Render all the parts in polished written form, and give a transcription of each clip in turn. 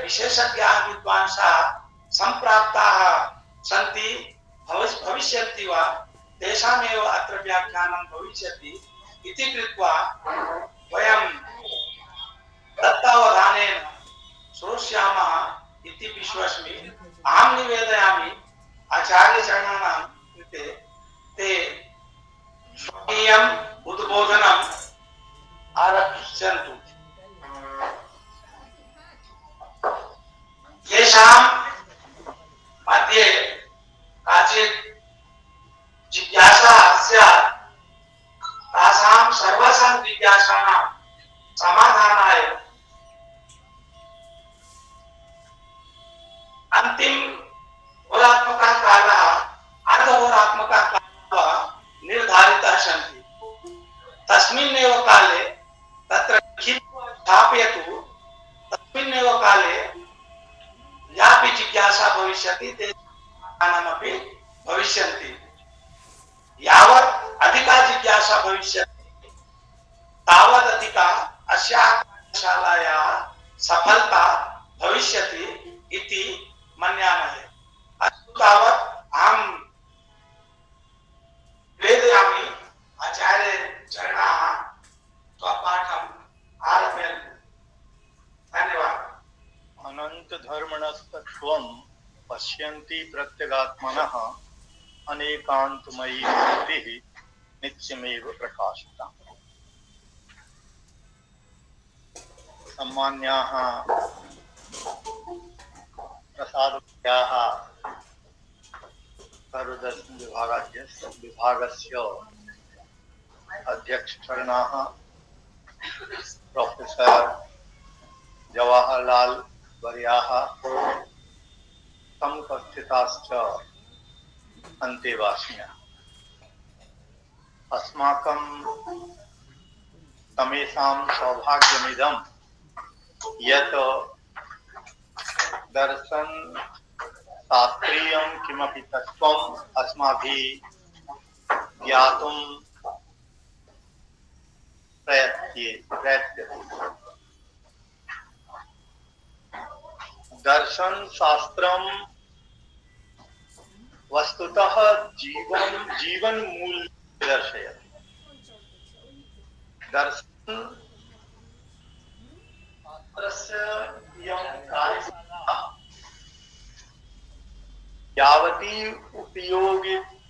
विशेषज्ञाः विद्वांसः सम्प्राप्ताः सन्ति भविष्यन्ति वा तेषामेव अत्र व्याख्यानं भविष्यति इति कृत्वा वयं दत्तावधानेन श्रोष्यामः इति विश्वस्मि। अहं निवेदयामि आचार्यचरणानां कृते ते स्वकीयम् उद्बोधनम् आरप्स्यन्तु। येषां मध्ये काचित् जिज्ञासा स्यात् तासां सर्वासां जिज्ञासानां समाधानाय अंतिम होरात्मकः कालः अर्धहोरात्मकः कालः निर्धारितः सन्ति। तस्मिन्नेव काले तत्र स्थापयतु। तस्मिन्नेव काले यापि जिज्ञासा भविष्यति ते समाधानमपि भविष्यन्ति। यावत् अधिका जिज्ञासा भविष्यति तावदधिका अस्याः कार्यशालायाः सफलता भविष्यति इति मन्यामहे। अस्तु तावत् अहं निवेदयामि आचार्यचरणाः स्वपाठम् आरभ्यन्तु। धन्यवादः। अनंत धर्मणस्तत्वं पश्यन्ति प्रत्यगात्मनः अनेकान्तमयी मूर्तिः नित्यमेव प्रकाशिता। सम्मान्याः प्रसादज्ञाः सर्वदर्शन विभागस्य अध्यक्षचरणाः प्रोफेसर जवाहरलाल वर्याः समुपस्थिताश्च अन्तेवासिनः। अस्माकं तमेषां सौभाग्यमिदं यत् दर्शन शास्त्रीयं किमपि तत्त्वम् अस्माभिः ज्ञातुं प्रयत्यते। दर्शन शास्त्रम वस्तुतः जीवन मूल्य दर्शयति। दर्शन शास्त्रस्य इयं कार्यशाला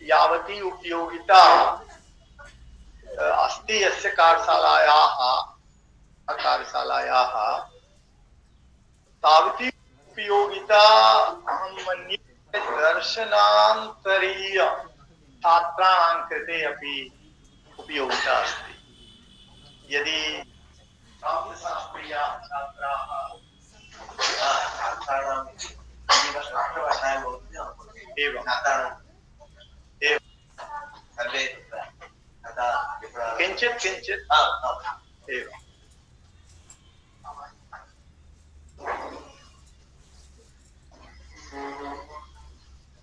यावती उपयोगिता अस्ति यस्य कार्यशालायाः तावती उपयोगिता अहं मन्ये दर्शनान्तरीय छात्राणां कृते अपि उपयोगिता अस्ति। यदि शास्त्रीयाः छात्राः एवं किंचित एवं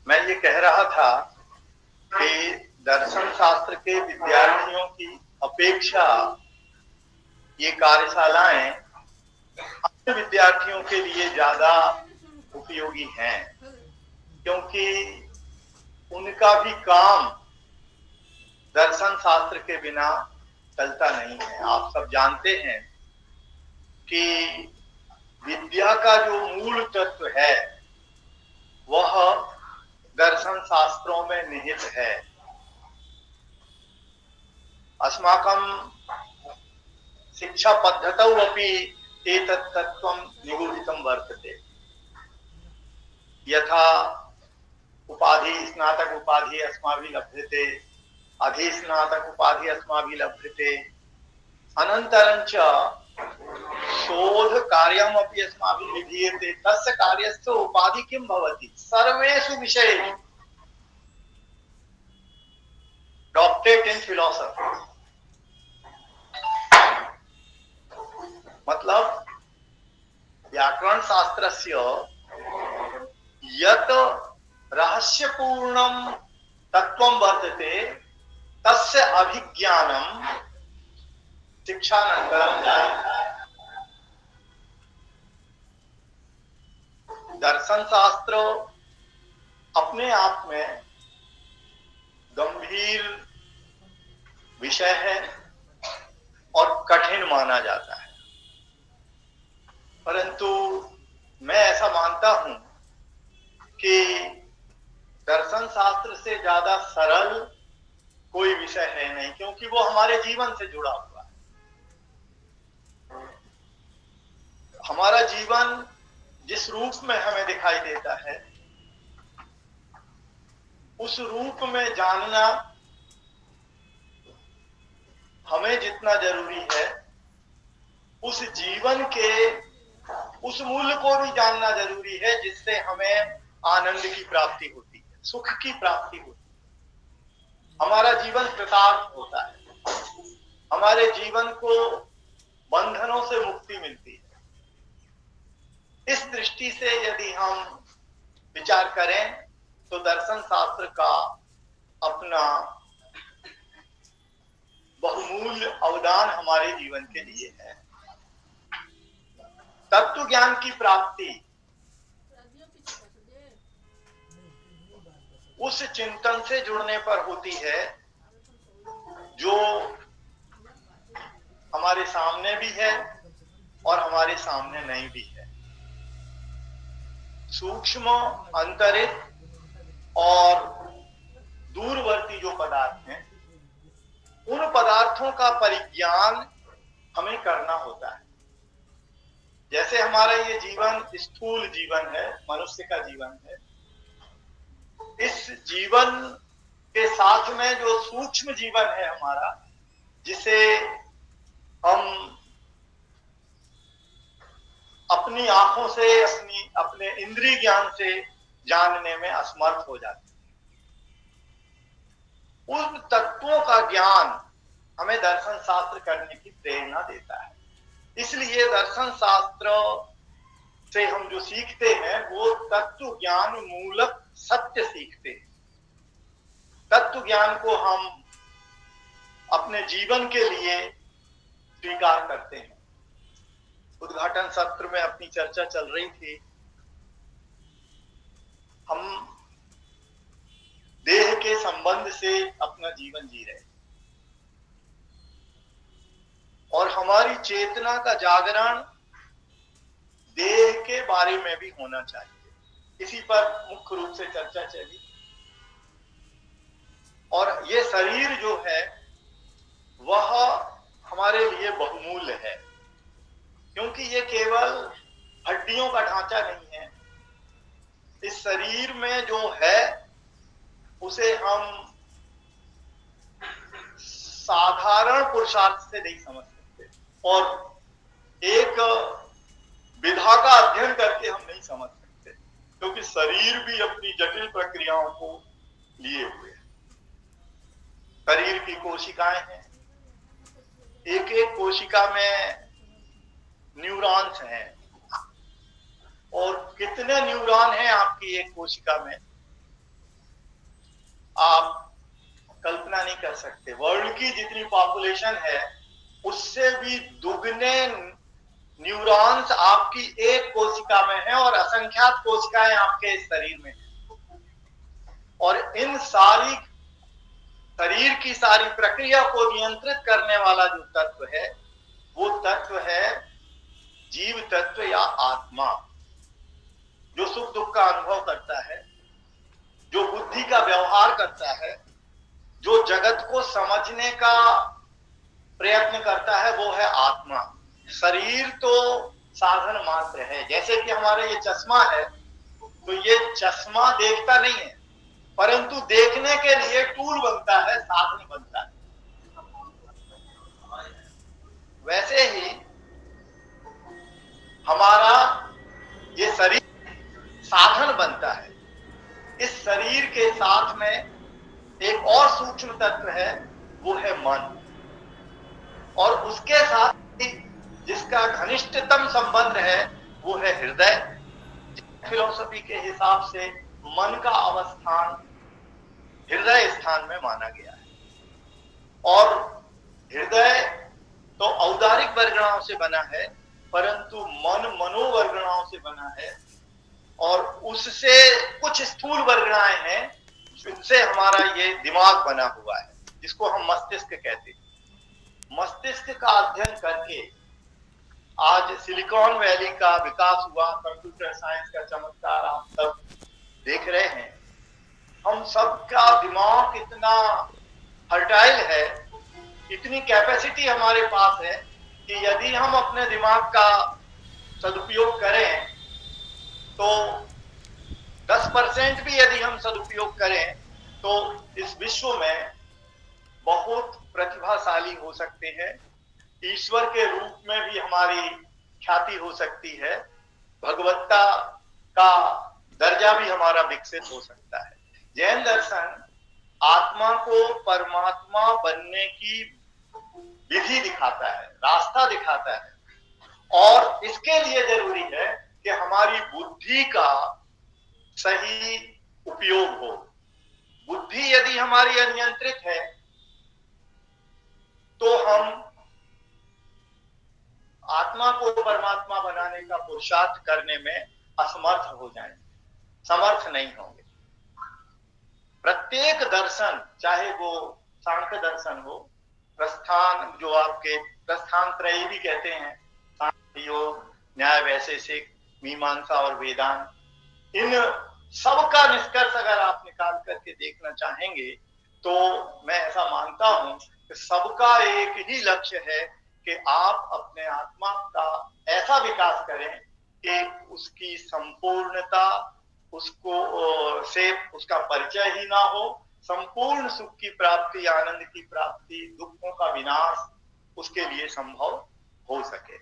मैं ये कह रहा था कि दर्शन शास्त्र के विद्यार्थियों की अपेक्षा ये कार्यशालाएं अन्य विद्यार्थियों के लिए ज्यादा उपयोगी हैं, क्योंकि उनका भी काम दर्शन शास्त्र के बिना चलता नहीं है। आप सब जानते हैं कि विद्या का जो मूल तत्व है वह दर्शन शास्त्रों में निहित है। अस्माकं शिक्षा पद्धतौ अपि एतत् तत्त्वं निगूढितं वर्तते। यथा उपाधि स्नातक उपाधि अस्माभिः लभ्यते, अधिस्नातक उपाधि अस्माभिः लभ्यते, अनन्तरं च शोध कार्यम् अपि अस्माभिः विधीयते। तस्य कार्यस्य उपाधि किं भवति? सर्वेषु विषयेषु डॉक्टरेट इन फिलॉसफी, मतलब व्याकरण शास्त्रस्य यत् रहस्यपूर्णं तत्त्वं वर्तते तस्य अभिज्ञानं शिक्षानन्तरं जायते। दर्शन शास्त्र अपने आप में गंभीर विषय है और कठिन माना जाता है, परंतु मैं ऐसा मानता हूं कि दर्शन शास्त्र से ज्यादा सरल कोई विषय है नहीं, क्योंकि वो हमारे जीवन से जुड़ा हुआ है। हमारा जीवन जिस रूप में हमें दिखाई देता है, उस रूप में जानना हमें जितना जरूरी है, उस जीवन के उस मूल्य को भी जानना जरूरी है जिससे हमें आनंद की प्राप्ति होती है, सुख की प्राप्ति होती है, हमारा जीवन कृतार्थ होता है, हमारे जीवन को बंधनों से मुक्ति मिलती है। इस दृष्टि से यदि हम विचार करें तो दर्शन शास्त्र का अपना बहुमूल्य अवदान हमारे जीवन के लिए है। तत्व ज्ञान की प्राप्ति उस चिंतन से जुड़ने पर होती है जो हमारे सामने भी है और हमारे सामने नहीं भी है। सूक्ष्म, अंतरित और दूरवर्ती जो पदार्थ हैं, उन पदार्थों का परिज्ञान हमें करना होता है। जैसे हमारा ये जीवन स्थूल जीवन है, मनुष्य का जीवन है, इस जीवन के साथ में जो सूक्ष्म जीवन है हमारा, जिसे हम अपनी आंखों से, अपने इंद्रिय ज्ञान से जानने में असमर्थ हो जाते हैं, उन तत्वों का ज्ञान हमें दर्शन शास्त्र करने की प्रेरणा देता है। इसलिए दर्शन शास्त्र से हम जो सीखते हैं वो तत्व ज्ञान मूलक सत्य सीखते हैं। तत्व ज्ञान को हम अपने जीवन के लिए स्वीकार करते हैं। उद्घाटन सत्र में अपनी चर्चा चल रही थी, हम देह के संबंध से अपना जीवन जी रहे और हमारी चेतना का जागरण देह के बारे में भी होना चाहिए। इसी पर मुख्य रूप से चर्चा चली। और ये शरीर जो है वह हमारे लिए बहुमूल्य है, क्योंकि ये केवल हड्डियों का ढांचा नहीं है। इस शरीर में जो है उसे हम साधारण पुरुषार्थ से नहीं समझ सकते और एक विधा का अध्ययन करके हम नहीं समझ सकते, क्योंकि शरीर भी अपनी जटिल प्रक्रियाओं को लिए हुए है। शरीर की कोशिकाएं हैं, एक एक कोशिका में न्यूरॉन्स हैं, और कितने न्यूरॉन हैं आपकी एक कोशिका में आप कल्पना नहीं कर सकते। वर्ल्ड की जितनी पॉपुलेशन है उससे भी दुगने न्यूरॉन्स आपकी एक कोशिका में हैं और असंख्यात कोशिकाएं आपके इस शरीर में हैं। और इन सारी शरीर की सारी प्रक्रिया को नियंत्रित करने वाला जो तत्व है वो तत्व है जीव तत्व या आत्मा, जो सुख दुख का अनुभव करता है, जो बुद्धि का व्यवहार करता है, जो जगत को समझने का प्रयत्न करता है, वो है आत्मा। शरीर तो साधन मात्र है। जैसे कि हमारा ये चश्मा है, तो ये चश्मा देखता नहीं है, परंतु देखने के लिए टूल बनता है, साधन बनता है। वैसे ही हमारा ये शरीर साधन बनता है। इस शरीर के साथ में एक और सूक्ष्म तत्व है, वो है मन, और उसके साथ जिसका घनिष्ठतम संबंध है वो है हृदय। फिलॉसफी के हिसाब से मन का अवस्थान हृदय स्थान में माना गया है, और हृदय तो औदारिक वर्गणाओं से बना है, परंतु मन मनोवर्गणाओं से बना है। और उससे कुछ स्थूल वर्गणाएं हैं जिनसे हमारा ये दिमाग बना हुआ है, जिसको हम मस्तिष्क कहते हैं। मस्तिष्क का अध्ययन करके आज सिलिकॉन वैली का विकास हुआ, कंप्यूटर साइंस का चमत्कार आप सब देख रहे हैं। हम सबका दिमाग इतना फर्टाइल है, इतनी कैपेसिटी हमारे पास है कि यदि हम अपने दिमाग का सदुपयोग करें तो 10% भी यदि हम सदुपयोग करें तो इस विश्व में बहुत प्रतिभाशाली हो सकते हैं। ईश्वर के रूप में भी हमारी ख्याति हो सकती है, भगवत्ता का दर्जा भी हमारा विकसित हो सकता है। जैन दर्शन आत्मा को परमात्मा बनने की विधि दिखाता है, रास्ता दिखाता है, और इसके लिए जरूरी है कि हमारी बुद्धि का सही उपयोग हो। बुद्धि यदि हमारी अनियंत्रित है तो हम आत्मा को परमात्मा बनाने का पुरुषार्थ करने में असमर्थ हो जाएंगे, समर्थ नहीं होंगे। प्रत्येक दर्शन, चाहे वो सांख्य दर्शन हो, प्रस्थान, जो आपके प्रस्थान त्रयी भी कहते हैं, सांख्य योग, न्याय वैशेषिक, मीमांसा और वेदांत, इन सबका निष्कर्ष अगर आप निकाल करके देखना चाहेंगे तो मैं ऐसा मानता हूं कि सबका एक ही लक्ष्य है कि आप अपने आत्मा का ऐसा विकास करें कि उसकी संपूर्णता, उसको से उसका परिचय ही ना हो, संपूर्ण सुख की प्राप्ति, आनंद की प्राप्ति, दुखों का विनाश उसके लिए संभव हो सके।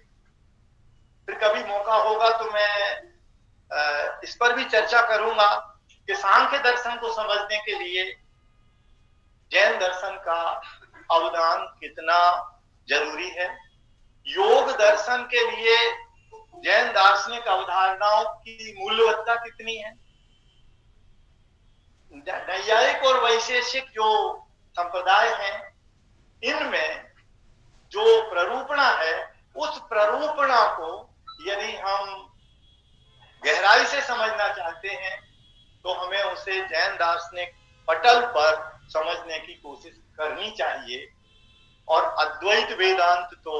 फिर कभी मौका होगा तो मैं इस पर भी चर्चा करूंगा कि सांख्य दर्शन को समझने के लिए जैन दर्शन का अवदान कितना जरूरी है, योग दर्शन के लिए जैन दार्शनिक अवधारणाओं की मूल्यवत्ता कितनी है। नैयायिक और वैशेषिक जो संप्रदाय हैं, इनमें जो प्ररूपणा है, उस प्ररूपणा को यदि हम गहराई से समझना चाहते हैं तो हमें उसे जैन दार्शनिक पटल पर समझने की कोशिश करनी चाहिए। और अद्वैत वेदांत तो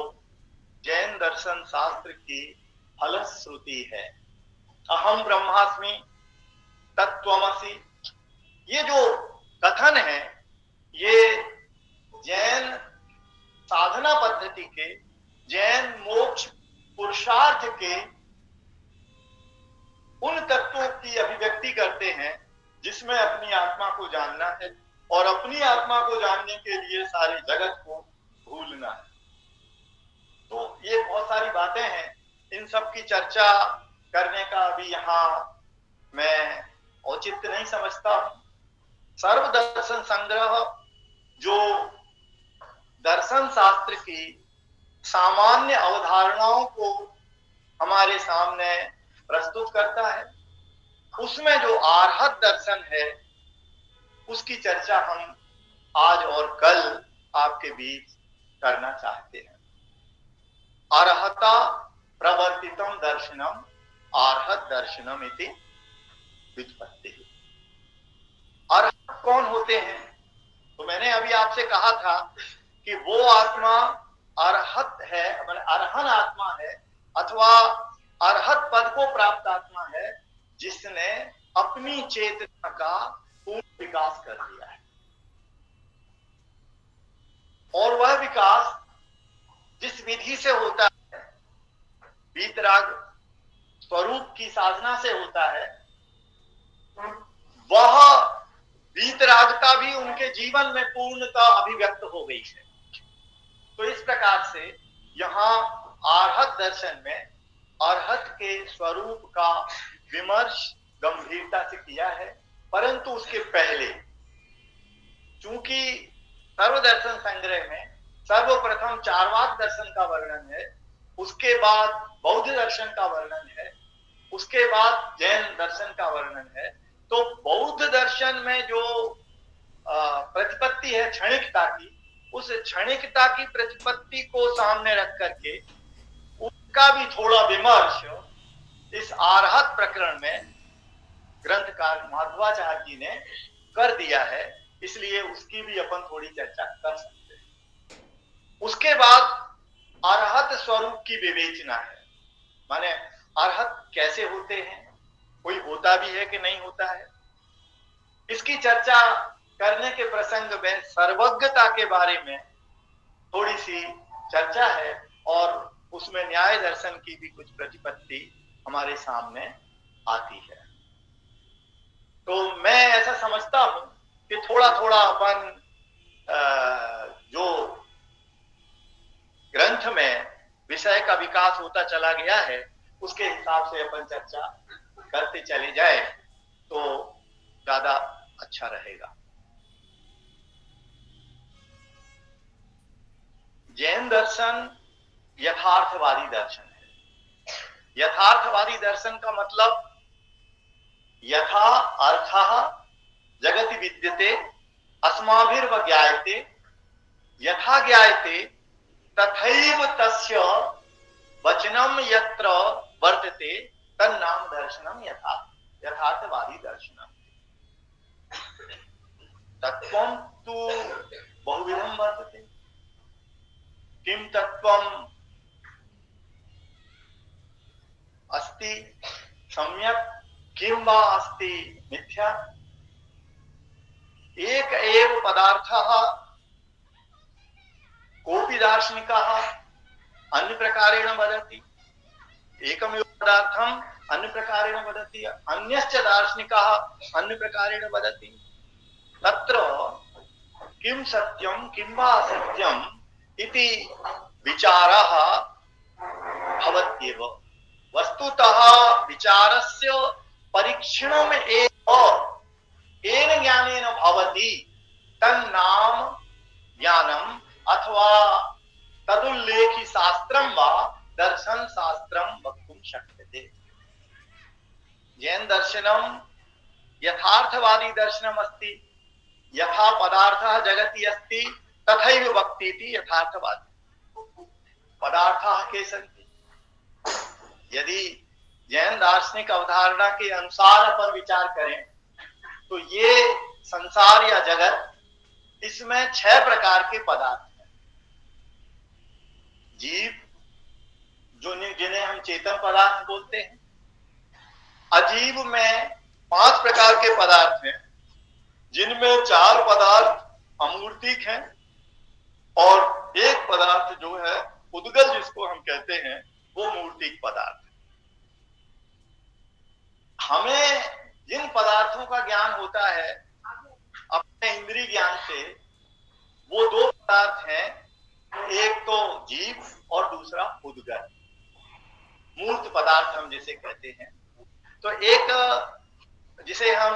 जैन दर्शन शास्त्र की फलश्रुति है। अहम ब्रह्मास्मि, तत्त्वमसि, ये जो कथन है, ये जैन साधना पद्धति के, जैन मोक्ष पुरुषार्थ के उन तत्वों की अभिव्यक्ति करते हैं जिसमें अपनी आत्मा को जानना है और अपनी आत्मा को जानने के लिए सारे जगत को भूलना है। तो ये बहुत सारी बातें हैं, इन सब की चर्चा करने का अभी यहाँ मैं औचित्य नहीं समझता हूं। सर्व दर्शन संग्रह जो दर्शन शास्त्र की सामान्य अवधारणाओं को हमारे सामने प्रस्तुत करता है, उसमें जो आर्हत दर्शन है उसकी चर्चा हम आज और कल आपके बीच करना चाहते हैं। अर्हता प्रवर्तितम दर्शनम आर्हत दर्शनम इति व्युत्पत्ति। अर्हत कौन होते हैं? तो मैंने अभी आपसे कहा था कि वो आत्मा अर्हत है, अर्हन आत्मा है, अथवा अर्हत पद को प्राप्त आत्मा है जिसने अपनी चेतना का पूर्ण विकास कर लिया है। और वह विकास जिस विधि से होता है, वीतराग स्वरूप की साधना से होता है, वह वीतरागता भी उनके जीवन में पूर्णतः अभिव्यक्त हो गई है। तो इस प्रकार से यहाँ आर्हत दर्शन में अर्हत के स्वरूप का विमर्श गंभीरता से किया है, परंतु उसके पहले चूंकि सर्वदर्शन संग्रह में सर्वप्रथम चारवाक दर्शन का वर्णन है, उसके बाद बौद्ध दर्शन का वर्णन है, उसके बाद जैन दर्शन का वर्णन है, तो बौद्ध दर्शन में जो प्रतिपत्ति है क्षणिकता की, उस क्षणिकता की प्रतिपत्ति को सामने रख करके उसका भी थोड़ा विमर्श इस आर्हत प्रकरण में ग्रंथकार माधवाचार्य जी ने कर दिया है, इसलिए उसकी भी अपन थोड़ी चर्चा कर सकते हैं। उसके बाद अरहत स्वरूप की विवेचना है, माने अरहत कैसे होते हैं, कोई होता भी है कि नहीं होता है, इसकी चर्चा करने के प्रसंग में सर्वज्ञता के बारे में थोड़ी सी चर्चा है और उसमें न्याय दर्शन की भी कुछ प्रतिपत्ति हमारे सामने आती है। तो मैं ऐसा समझता हूं कि थोड़ा थोड़ा अपन जो ग्रंथ में विषय का विकास होता चला गया है उसके हिसाब से अपन चर्चा करते चले जाए तो ज्यादा अच्छा रहेगा। जैन दर्शन यथार्थवादी दर्शन है। यथार्थवादी दर्शन का मतलब यथा अर्थः जगति विद्यते अस्माभिर्व ज्ञायते यथा ज्ञायते तथैव तस्य वचनम यत्र वर्तते तन्नाम दर्शनम यथार्थवादी दर्शनम। तत्वं तु बहुविधं वर्तते, किं तत्वम् अस्ति सम्यक् किं वा अस्ति मिथ्या। एक एव पदार्थः कोऽपि दार्शनिकः अन्य प्रकारेण वदति, एकमेव पदार्थम् अन्य प्रकारेण वदति, अन्यश्च दार्शनिकः अन्य प्रकारेण वदति। तत्र किं सत्यं किं वा असत्यम् इति विचारः भवत्येव। वस्तुतः विचारस्य परीक्षणम् एव येन ज्ञानेन भवति तन्नाम ज्ञानम् अथवा तदुल्लेखि शास्त्रं वा दर्शन शास्त्रं वक्तुं शक्यते। जैन दर्शनं यथार्थवादी दर्शनम् अस्ति, यथा पदार्थः जगति अस्ति तथैव वक्तीति यथार्थवादी। पदार्थः के सन्ति, यदि जैन दार्शनिक अवधारणा के अनुसार अपन विचार करें तो ये संसार या जगत, इसमें 6 प्रकार के पदार्थ हैं। जीव जिन्हें हम चेतन पदार्थ बोलते हैं, अजीव में 5 प्रकार के पदार्थ हैं जिनमें 4 पदार्थ अमूर्तिक हैं और एक पदार्थ जो है उद्गल जिसको हम कहते हैं वो मूर्तिक पदार्थ है। हमें जिन पदार्थों का ज्ञान होता है अपने इंद्रिय ज्ञान से, वो 2 पदार्थ हैं, एक तो जीव और दूसरा उद्गल, मूर्त पदार्थ हम जिसे कहते हैं। तो एक जिसे हम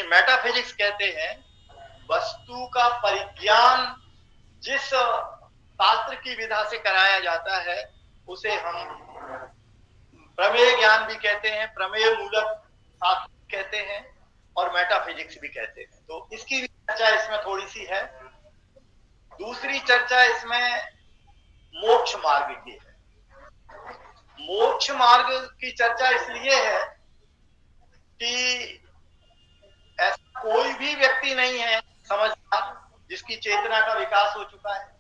मेटाफिजिक्स कहते हैं, वस्तु का परिज्ञान जिस शास्त्र की विधा से कराया जाता है उसे हम प्रमेय ज्ञान भी कहते हैं, प्रमेय मूलक शास्त्र कहते हैं और मेटाफिजिक्स भी कहते हैं। तो इसकी भी चर्चा इसमें थोड़ी सी है। दूसरी चर्चा इसमें मोक्ष मार्ग की है। मोक्ष मार्ग की चर्चा इसलिए है कि ऐसा कोई भी व्यक्ति नहीं है समझदार जिसकी चेतना का विकास हो चुका है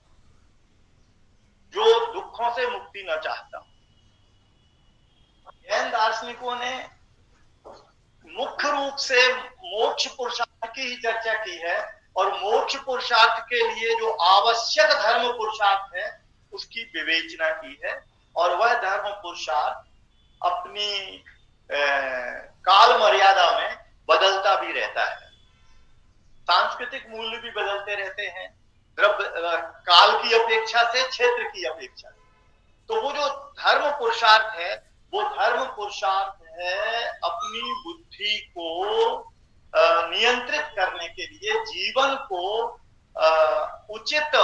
जो दुखों से मुक्ति न चाहता। जैन दार्शनिकों ने मुख्य रूप से मोक्ष पुरुषार्थ की ही चर्चा की है और मोक्ष पुरुषार्थ के लिए जो आवश्यक धर्म पुरुषार्थ है उसकी विवेचना की है और वह धर्म पुरुषार्थ अपनी काल मर्यादा में बदलता भी रहता है। सांस्कृतिक मूल्य भी बदलते रहते हैं, द्रव्य काल की अपेक्षा से, क्षेत्र की अपेक्षा से। तो वो जो धर्म पुरुषार्थ है वो धर्म पुरुषार्थ है अपनी बुद्धि को नियंत्रित करने के लिए, जीवन को उचित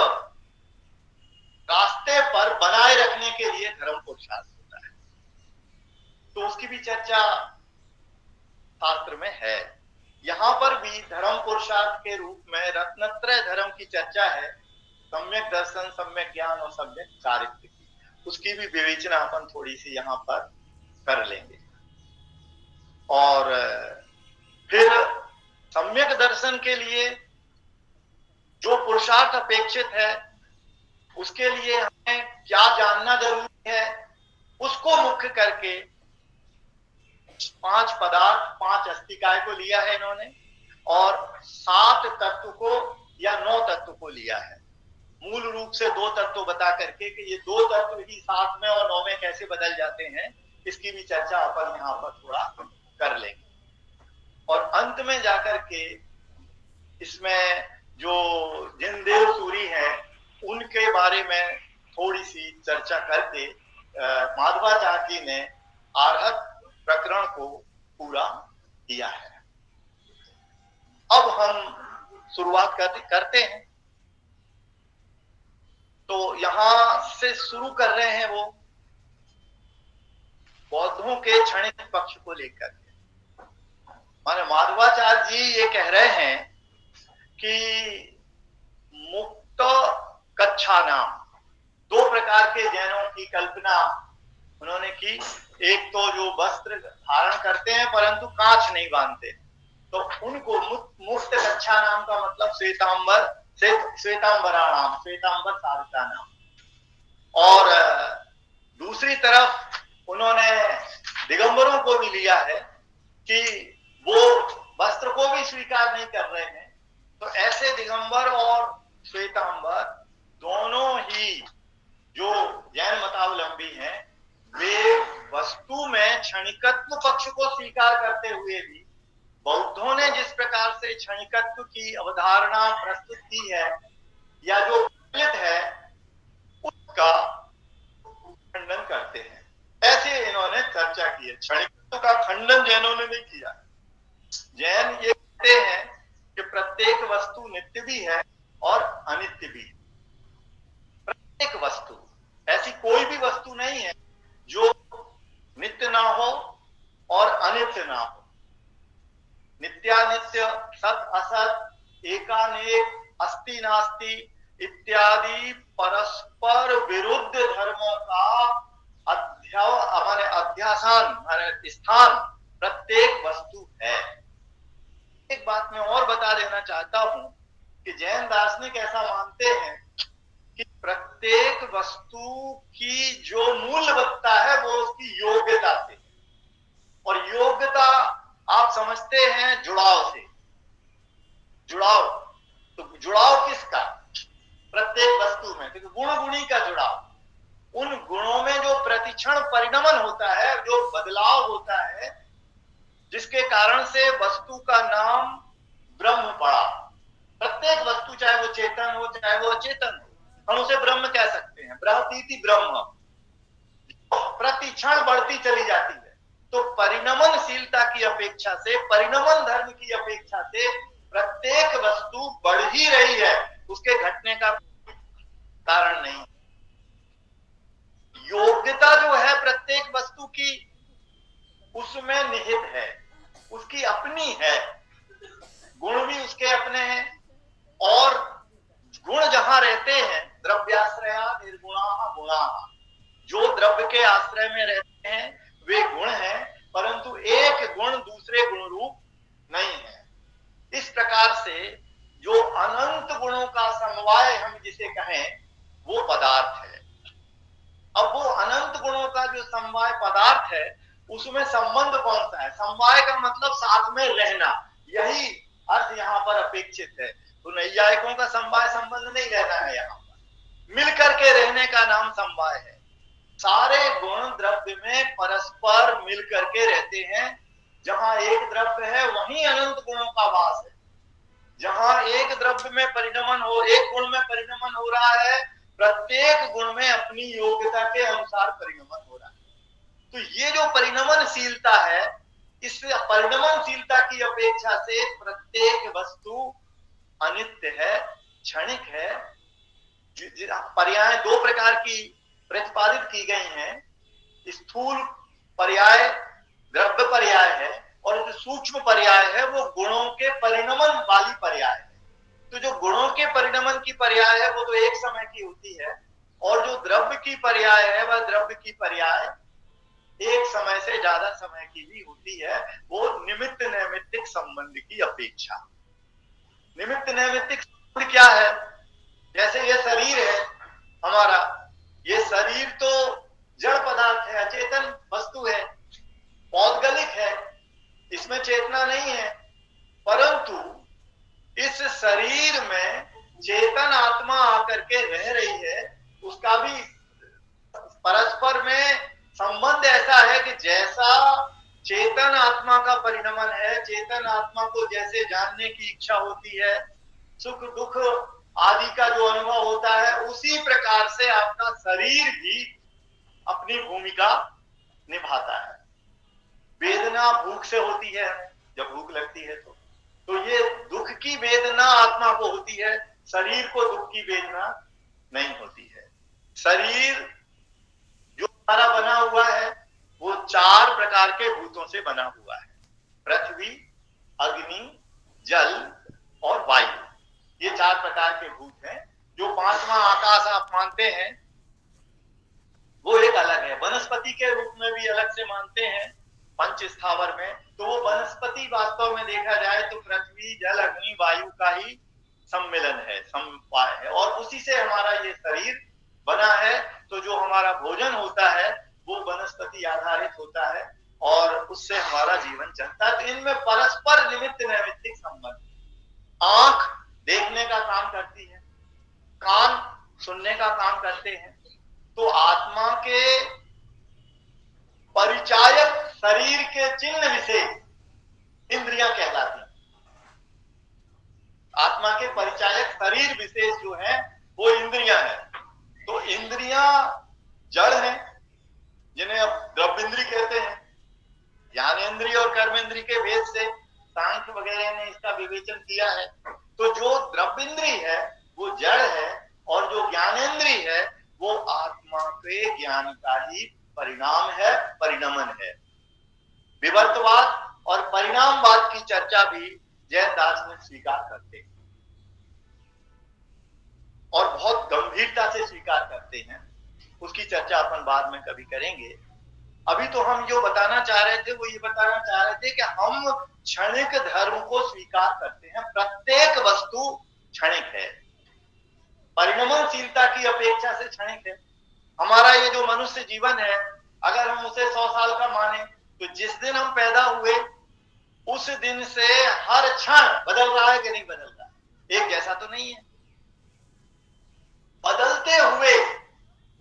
रास्ते पर बनाए रखने के लिए धर्म पुरुषार्थ होता है। तो उसकी भी चर्चा शास्त्र में है। यहाँ पर भी धर्म पुरुषार्थ के रूप में रत्नत्रय धर्म की चर्चा है, सम्यक दर्शन, सम्यक ज्ञान और सम्यक चारित्र्य की। उसकी भी विवेचना अपन थोड़ी सी यहाँ पर कर लेंगे। और दर्शन के लिए जो पुरुषार्थ अपेक्षित है, उसके लिए हमें क्या जानना जरूरी है, उसको मुख्य करके 5 पदार्थ, 5 अस्तिकाय को लिया है इन्होंने और 7 तत्व को या 9 तत्व को लिया है। मूल रूप से 2 तत्व बता करके कि ये 2 तत्व ही 7 में और 9 में कैसे बदल जाते हैं, इसकी भी चर्चा अपन यहाँ पर थोड़ा कर लेंगे। और अंत में जाकर के इसमें जो जिन देव सूरी हैं उनके बारे में थोड़ी सी चर्चा करके माधवाचार्य जी ने आर्हत प्रकरण को पूरा किया है। अब हम शुरुआत करते हैं। तो यहां से शुरू कर रहे हैं वो बौद्धों के क्षणिक पक्ष को लेकर। माने माधवाचार्य जी ये कह रहे हैं कि मुक्त कच्छा नाम 2 प्रकार के जैनों की कल्पना उन्होंने की। एक तो जो वस्त्र धारण करते हैं परंतु कांच नहीं बांधते, तो उनको मुक्त कच्छा नाम का मतलब श्वेतांबरा नाम, श्वेतांबर सारिका नाम। और दूसरी तरफ उन्होंने दिगंबरों को भी लिया है कि वो वस्त्र को भी स्वीकार नहीं कर रहे हैं। तो ऐसे दिगंबर और श्वेतांबर दोनों ही जो जैन मतावलंबी हैं, वे वस्तु में क्षणिकत्व पक्ष को स्वीकार करते हुए भी बौद्धों ने जिस प्रकार से क्षणिकत्व की अवधारणा प्रस्तुत की है या जो प्रचलित है उसका खंडन करते हैं। ऐसे इन्होंने चर्चा की है। क्षणिकत्व का खंडन जैनों ने नहीं किया। जैन ये कहते हैं कि प्रत्येक वस्तु नित्य भी है और अनित्य भी। प्रत्येक वस्तु, ऐसी कोई भी वस्तु नहीं है जो नित्य ना हो और अनित्य ना हो। नित्यानित्य, सत असत, एकानेक, अस्ति नास्ति इत्यादि परस्पर विरुद्ध धर्मों का अध्यासान स्थान प्रत्येक वस्तु है। एक बात मैं और बता देना चाहता हूं कि जैन दार्शनिक ऐसा मानते हैं कि प्रत्येक वस्तु की जो मूल्यवत्ता है वो उसकी योग्यता से, और योग्यता आप समझते हैं जुड़ाव से। जुड़ाव, तो जुड़ाव किसका? प्रत्येक वस्तु में तो गुण गुणी का जुड़ाव। उन गुणों में जो प्रतिक्षण परिणमन होता है, जो बदलाव होता है, जिसके कारण से वस्तु का नाम ब्रह्म पड़ा। प्रत्येक वस्तु चाहे वो चेतन हो चाहे वो अचेतन हो, हम उसे ब्रह्म कह सकते हैं। ब्रह्मतीति ब्रह्म, प्रतिक्षण बढ़ती चली जाती है। तो परिणमनशीलता की अपेक्षा से, परिणमन धर्म की अपेक्षा से प्रत्येक वस्तु बढ़ ही रही है, उसके घटने का कारण नहीं। योग्यता जो है प्रत्येक वस्तु की उसमें निहित है, उसकी अपनी है। गुण भी उसके अपने हैं, और गुण जहां रहते हैं, द्रव्याश्रया निर्गुणा गुणा, जो द्रव्य के आश्रय में रहते हैं वे गुण हैं, परंतु एक गुण दूसरे गुण रूप नहीं है। इस प्रकार से जो अनंत गुणों का समवाय हम जिसे कहें वो पदार्थ है। अब वो अनंत गुणों का जो समवाय पदार्थ है उसमें संबंध कौन सा है? समवाय का मतलब साथ में रहना, यही अर्थ यहाँ पर अपेक्षित है। तो नैयायिकों का समवाय संबंध नहीं रहना है, यहाँ पर मिलकर के रहने का नाम समवाय है। सारे गुण द्रव्य में परस्पर मिलकर के रहते हैं। जहां एक द्रव्य है वहीं अनंत गुणों का वास है। जहां एक द्रव्य में परिणमन हो, एक गुण में परिणमन हो रहा है, प्रत्येक गुण में अपनी योग्यता के अनुसार परिणमन हो रहा है। तो ये जो परिणमनशीलता है, इस परिणमनशीलता की अपेक्षा से प्रत्येक वस्तु अनित्य है, क्षणिक है। पर्याय 2 प्रकार की प्रतिपादित की गई हैं। स्थूल पर्याय द्रव्य पर्याय है, और जो सूक्ष्म पर्याय है वो गुणों के परिणमन वाली पर्याय है। तो जो गुणों के परिणमन की पर्याय है वो तो एक समय की होती है, और जो द्रव्य की पर्याय है वह द्रव्य की पर्याय एक समय से ज्यादा समय की भी होती है, वो निमित्त नैमित्तिक संबंध की अपेक्षा। निमित्त नैमित्तिक संबंध क्या है? जैसे ये शरीर है हमारा, ये शरीर तो जड़ पदार्थ है, अचेतन वस्तु है, पौद्गलिक है, इसमें चेतना नहीं है। परंतु इस शरीर में चेतन आत्मा आकर के रह रही है, उसका भी परस्पर में संबंध ऐसा है कि जैसा चेतन आत्मा का परिणमन है, चेतन आत्मा को जैसे जानने की इच्छा होती है, सुख दुख आदि का जो अनुभव होता है, उसी प्रकार से आपका शरीर भी अपनी भूमिका निभाता है। वेदना भूख से होती है, जब भूख लगती है तो ये दुख की वेदना आत्मा को होती है, शरीर को दुख की वेदना नहीं होती है। शरीर जो हमारा बना हुआ है वो 4 प्रकार के भूतों से बना हुआ है, पृथ्वी, अग्नि, जल और वायु। ये 4 प्रकार के भूत हैं। जो 5वां आकाश आप मानते हैं वो एक अलग है, वनस्पति के रूप में भी अलग से मानते हैं पंच स्थावर में। तो वो वनस्पति वास्तव में देखा जाए तो पृथ्वी, जल, अग्नि, वायु का ही सम्मिलन है, समवाय है, और उसी से हमारा ये शरीर बना है। तो जो हमारा भोजन होता है वो वनस्पति आधारित होता है और उससे हमारा जीवन चलता है। तो इनमें परस्पर निमित्त नैमित्तिक संबंध। आंख देखने का काम करती है, कान सुनने का काम करते हैं। तो आत्मा के परिचायक शरीर के चिन्ह विशेष इंद्रियां कहलाती हैं। आत्मा के परिचायक शरीर विशेष जो है वो इंद्रियां हैं। तो इंद्रियां जड़ हैं, जिन्हें अब द्रव्येंद्रिय कहते हैं। ज्ञानेंद्रिय और कर्मेंद्रिय के भेद से सांख्य वगैरह ने इसका विवेचन किया है। तो जो द्रव्येंद्रिय है वो जड़ है और जो ज्ञानेंद्रिय है वो आत्मा के ज्ञान का ही परिणाम है, परिणमन है। विवर्तवाद और परिणामवाद की चर्चा भी जैन दार्शनिक स्वीकार करते हैं और बहुत गंभीरता से स्वीकार करते हैं। उसकी चर्चा अपन बाद में कभी करेंगे। अभी तो हम जो बताना चाह रहे थे वो ये बताना चाह रहे थे कि हम क्षणिक धर्म को स्वीकार करते हैं। प्रत्येक वस्तु क्षणिक है, परिणमनशीलता की अपेक्षा से क्षणिक है। हमारा ये जो मनुष्य जीवन है, अगर हम उसे 100 साल का माने तो जिस दिन हम पैदा हुए उस दिन से हर क्षण बदल रहा है कि नहीं बदल रहा? एक जैसा तो नहीं है, बदलते हुए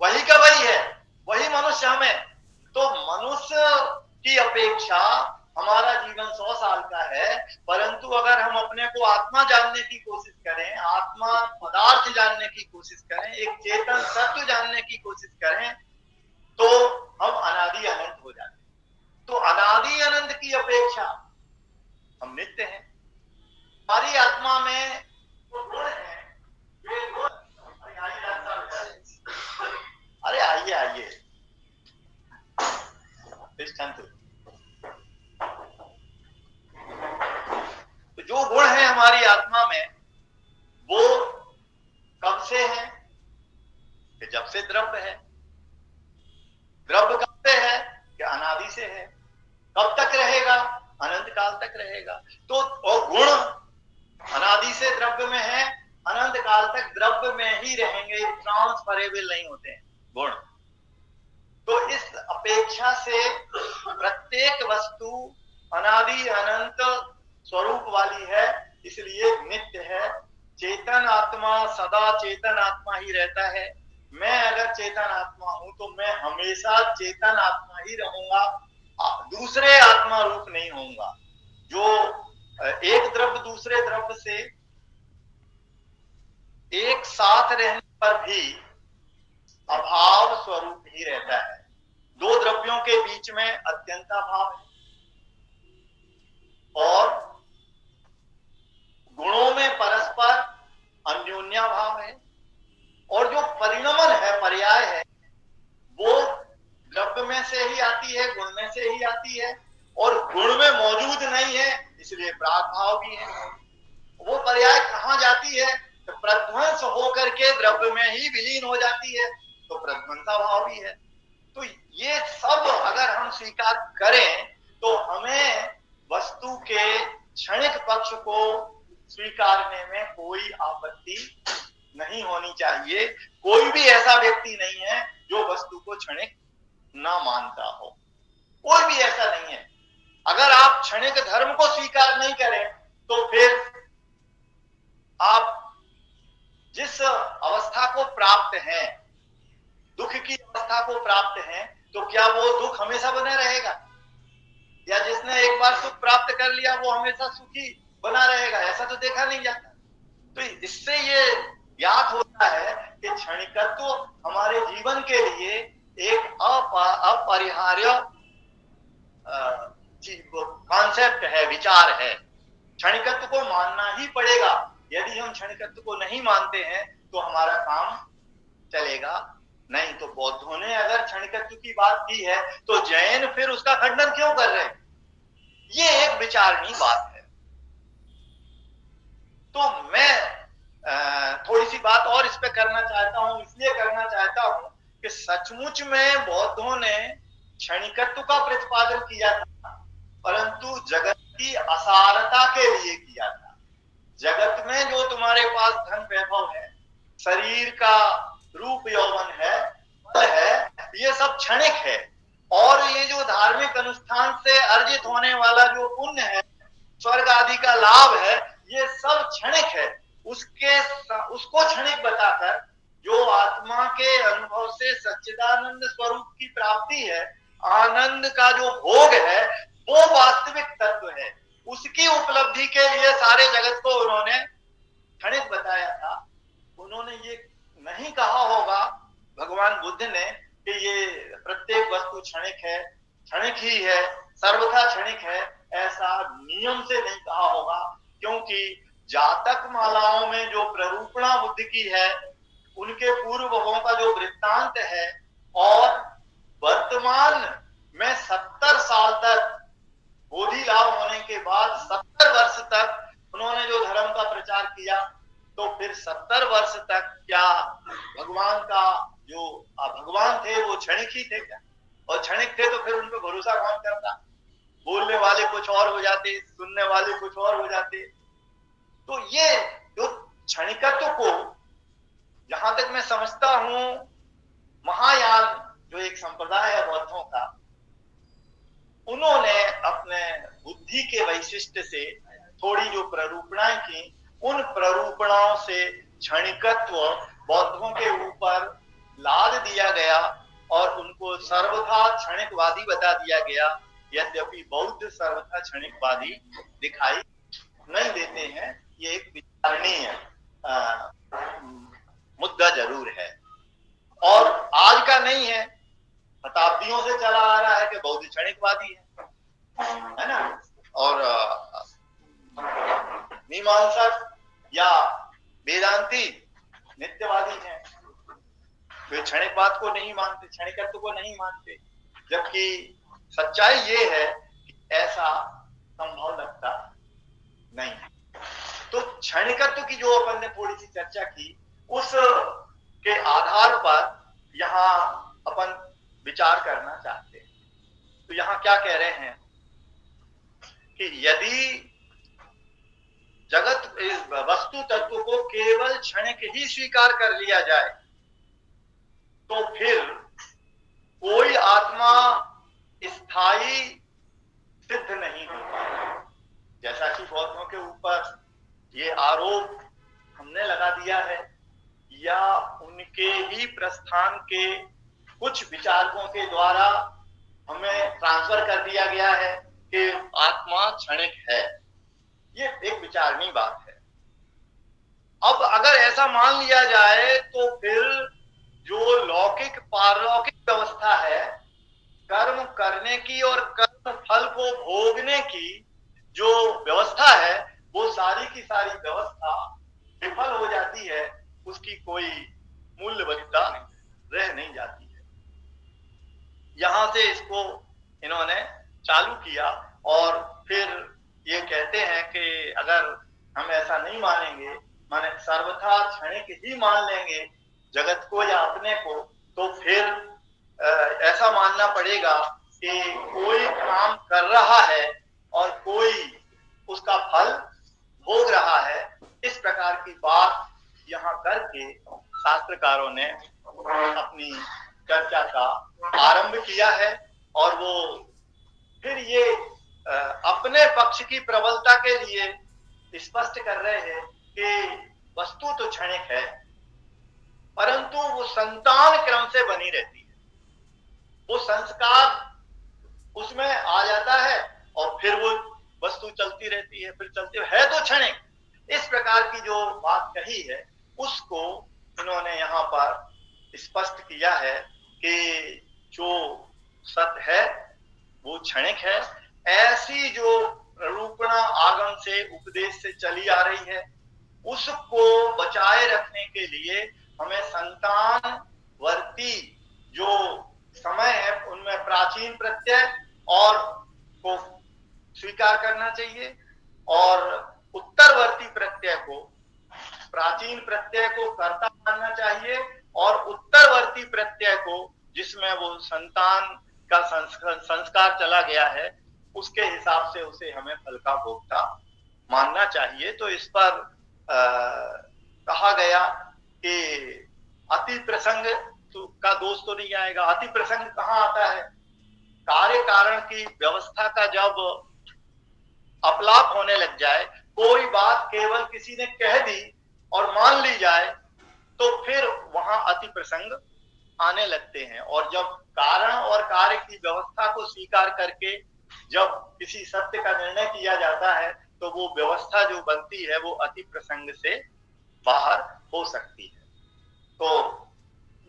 वही का वही है, वही मनुष्य हमें। तो मनुष्य की अपेक्षा हमारा जीवन 100 साल का है, परंतु अगर हम अपने को आत्मा जानने की कोशिश करें, आत्मा पदार्थ जानने की कोशिश करें, एक चेतन तत्व जानने की कोशिश करें, तो हम अनादि अनंत हो जाते हैं। तो अनादि अनंत की अपेक्षा हम नित्य हैं। हमारी आत्मा में वो गुण है, वे गुण, अरे आइए आइए तो जो गुण है हमारी आत्मा में वो कब से है? कि जब से द्रव्य है। द्रव्य कब से है? कि अनादि से है। कब तक रहेगा? अनंत काल तक रहेगा। तो और गुण अनादि से द्रव्य में है, अनंत काल तक द्रव्य में ही रहेंगे, ट्रांसफरेबल नहीं होते हैं गुण। तो इस अपेक्षा से प्रत्येक वस्तु अनादि अनंत स्वरूप वाली है, इसलिए नित्य है। चेतन आत्मा सदा चेतन आत्मा ही रहता है। मैं अगर चेतन आत्मा हूं तो मैं हमेशा चेतन आत्मा ही रहूंगा, दूसरे आत्मा रूप नहीं होऊंगा। जो एक द्रव्य दूसरे द्रव्य से एक साथ रहने पर भी अभाव स्वरूप ही रहता है। दो द्रव्यों के बीच में अत्यंता भाव है और गुणों में परस्पर अन्योन्या भाव है, और जो परिणमन है, पर्याय है, वो द्रव्य में से ही आती है, गुण में से ही आती है, और गुण में मौजूद नहीं है इसलिए प्राग भाव भी है। वो पर्याय कहां जाती है? तो प्रध्वंस होकर के द्रव्य में ही विलीन हो जाती है, तो प्रध्वंसा भाव भी है। तो ये सब अगर हम स्वीकार करें तो हमें वस्तु के क्षणिक पक्ष को स्वीकारने में कोई आपत्ति नहीं होनी चाहिए। कोई भी ऐसा व्यक्ति नहीं है जो वस्तु को क्षणिक ना मानता हो, कोई भी ऐसा नहीं है। अगर आप क्षणिक धर्म को स्वीकार नहीं करें तो फिर आप जिस अवस्था को प्राप्त हैं, दुख की अवस्था को प्राप्त हैं, तो क्या वो दुख हमेशा बना रहेगा? या जिसने एक बार सुख प्राप्त कर लिया वो हमेशा सुखी बना रहेगा? ऐसा तो देखा नहीं जाता। तो इससे ये ज्ञात होता है कि क्षणिकत्व हमारे जीवन के लिए एक अपरिहार्य कॉन्सेप्ट है, विचार है। क्षणिकत्व को मानना ही पड़ेगा। यदि हम क्षणिकत्व को नहीं मानते हैं तो हमारा काम चलेगा नहीं। तो बौद्धों ने अगर क्षणिकत्व की बात की है तो जैन फिर उसका खंडन क्यों कर रहे हैं? ये एक विचारणीय बात है। तो मैं थोड़ी सी बात और इस पे करना चाहता हूं, इसलिए करना चाहता हूं कि सचमुच में बौद्धों ने क्षणिकत्व का प्रतिपादन किया था, परंतु जगत की असारता के लिए किया था। जगत में जो तुम्हारे पास धन वैभव है, शरीर का रूप यौवन है, बल है, ये सब क्षणिक है। और ये जो धार्मिक अनुष्ठान से अर्जित होने वाला जो पुण्य है, स्वर्ग आदि का लाभ है, ये सब क्षणिक है। उसको क्षणिक बताकर जो आत्मा के अनुभव से सच्चिदानंद स्वरूप की प्राप्ति है, आनंद का जो भोग है, वो वास्तविक तत्व है। उसकी उपलब्धि के लिए सारे जगत को उन्होंने क्षणिक बताया था। उन्होंने ये नहीं कहा होगा भगवान बुद्ध ने कि ये प्रत्येक वस्तु क्षणिक है, क्षणिक ही है, सर्वथा क्षणिक है, ऐसा नियम से नहीं कहा होगा। क्योंकि जातक मालाओं में जो प्ररूपणा बुद्ध की है, उनके पूर्व भवों का जो वृत्तांत है, और वर्तमान में 70 साल तक बोधि लाभ होने के बाद 70 वर्ष तक उन्होंने जो धर्म का प्रचार किया, तो फिर 70 वर्ष तक क्या भगवान का जो भगवान थे वो क्षणिक ही थे क्या? और क्षणिक थे तो फिर उन पर भरोसा कौन करता? बोलने वाले कुछ और हो जाते, सुनने वाले कुछ और हो जाते। तो ये जो क्षणिकत्व को, जहां तक मैं समझता हूं, महायान जो एक संप्रदाय है बौद्धों का, उन्होंने अपने बुद्धि के वैशिष्ट्य से थोड़ी जो प्ररूपणाएं की, उन प्ररूपणाओं से क्षणिकत्व बौद्धों के ऊपर लाद दिया गया और उनको सर्वथा क्षणिकवादी बता दिया गया। यद्यपि बौद्ध सर्वथा क्षणिकवादी दिखाई नहीं देते हैं। ये एक विचारणीय मुद्दा जरूर है और आज का नहीं है, शताब्दियों से चला आ रहा है कि बौद्ध क्षणिकवादी है ना। और मीमांसक या वेदांती नित्यवादी हैं, वे क्षणिकवाद को नहीं मानते, क्षणिकत्व को नहीं मानते। जबकि सच्चाई ये है कि ऐसा संभव लगता नहीं है। तो क्षणिकत्व की जो अपन ने थोड़ी सी चर्चा की, उस के आधार पर यहाँ अपन विचार करना चाहते हैं। तो यहाँ क्या कह रहे हैं कि यदि जगत वस्तु तत्व को केवल क्षणिक ही स्वीकार कर लिया जाए तो फिर कोई आत्मा स्थायी सिद्ध नहीं होता। जैसा कि बौद्धों के ऊपर ये आरोप हमने लगा दिया है, या उनके ही प्रस्थान के कुछ विचारकों के द्वारा हमें ट्रांसफर कर दिया गया है कि आत्मा क्षणिक है, ये एक विचारणीय बात है। अब अगर ऐसा मान लिया जाए तो फिर जो लौकिक पारलौकिक व्यवस्था है, कर्म करने की और कर्म फल को भोगने की जो व्यवस्था है, वो सारी की सारी व्यवस्था विफल हो जाती है। उसकी कोई मूल्यवत्ता रह नहीं जाती है। यहां से इसको इन्होंने चालू किया और फिर ये कहते हैं कि अगर हम ऐसा नहीं मानेंगे, माने सर्वथा क्षणिक ही मान लेंगे जगत को या अपने को, तो फिर ऐसा मानना पड़ेगा कि कोई काम कर रहा है और कोई उसका फल भोग रहा है, करके शास्त्रकारों ने अपनी चर्चा का आरंभ किया है। और वो फिर ये अपने पक्ष की प्रबलता के लिए स्पष्ट कर रहे हैं कि वस्तु तो क्षणिक है, परंतु वो संतान क्रम से बनी रहती है। वो संस्कार उसमें आ जाता है और फिर वो वस्तु चलती रहती है, फिर चलती है तो क्षणिक। इस प्रकार की जो बात कही है उसको इन्होंने यहाँ पर स्पष्ट किया है कि जो सत्य है वो क्षणिक है। ऐसी जो रूपणा आगम से उपदेश से चली आ रही है उसको बचाए रखने के लिए हमें संतान वर्ती जो समय है उनमें प्राचीन प्रत्यय और को स्वीकार करना चाहिए और उत्तरवर्ती प्रत्यय को, प्राचीन प्रत्यय को कर्ता मानना चाहिए और उत्तरवर्ती प्रत्यय को जिसमें वो संतान का संस्कार चला गया है उसके हिसाब से उसे हमें फल का भोक्ता मानना चाहिए। तो इस पर कहा गया कि अति प्रसंग का दोष तो नहीं आएगा। अति प्रसंग कहाँ आता है? कार्य कारण की व्यवस्था का जब अपलाप होने लग जाए, कोई बात केवल किसी ने कह दी और मान ली जाए तो फिर वहां अति प्रसंग आने लगते हैं। और जब कारण और कार्य की व्यवस्था को स्वीकार करके जब किसी सत्य का निर्णय किया जाता है तो वो व्यवस्था जो बनती है वो अति प्रसंग से बाहर हो सकती है। तो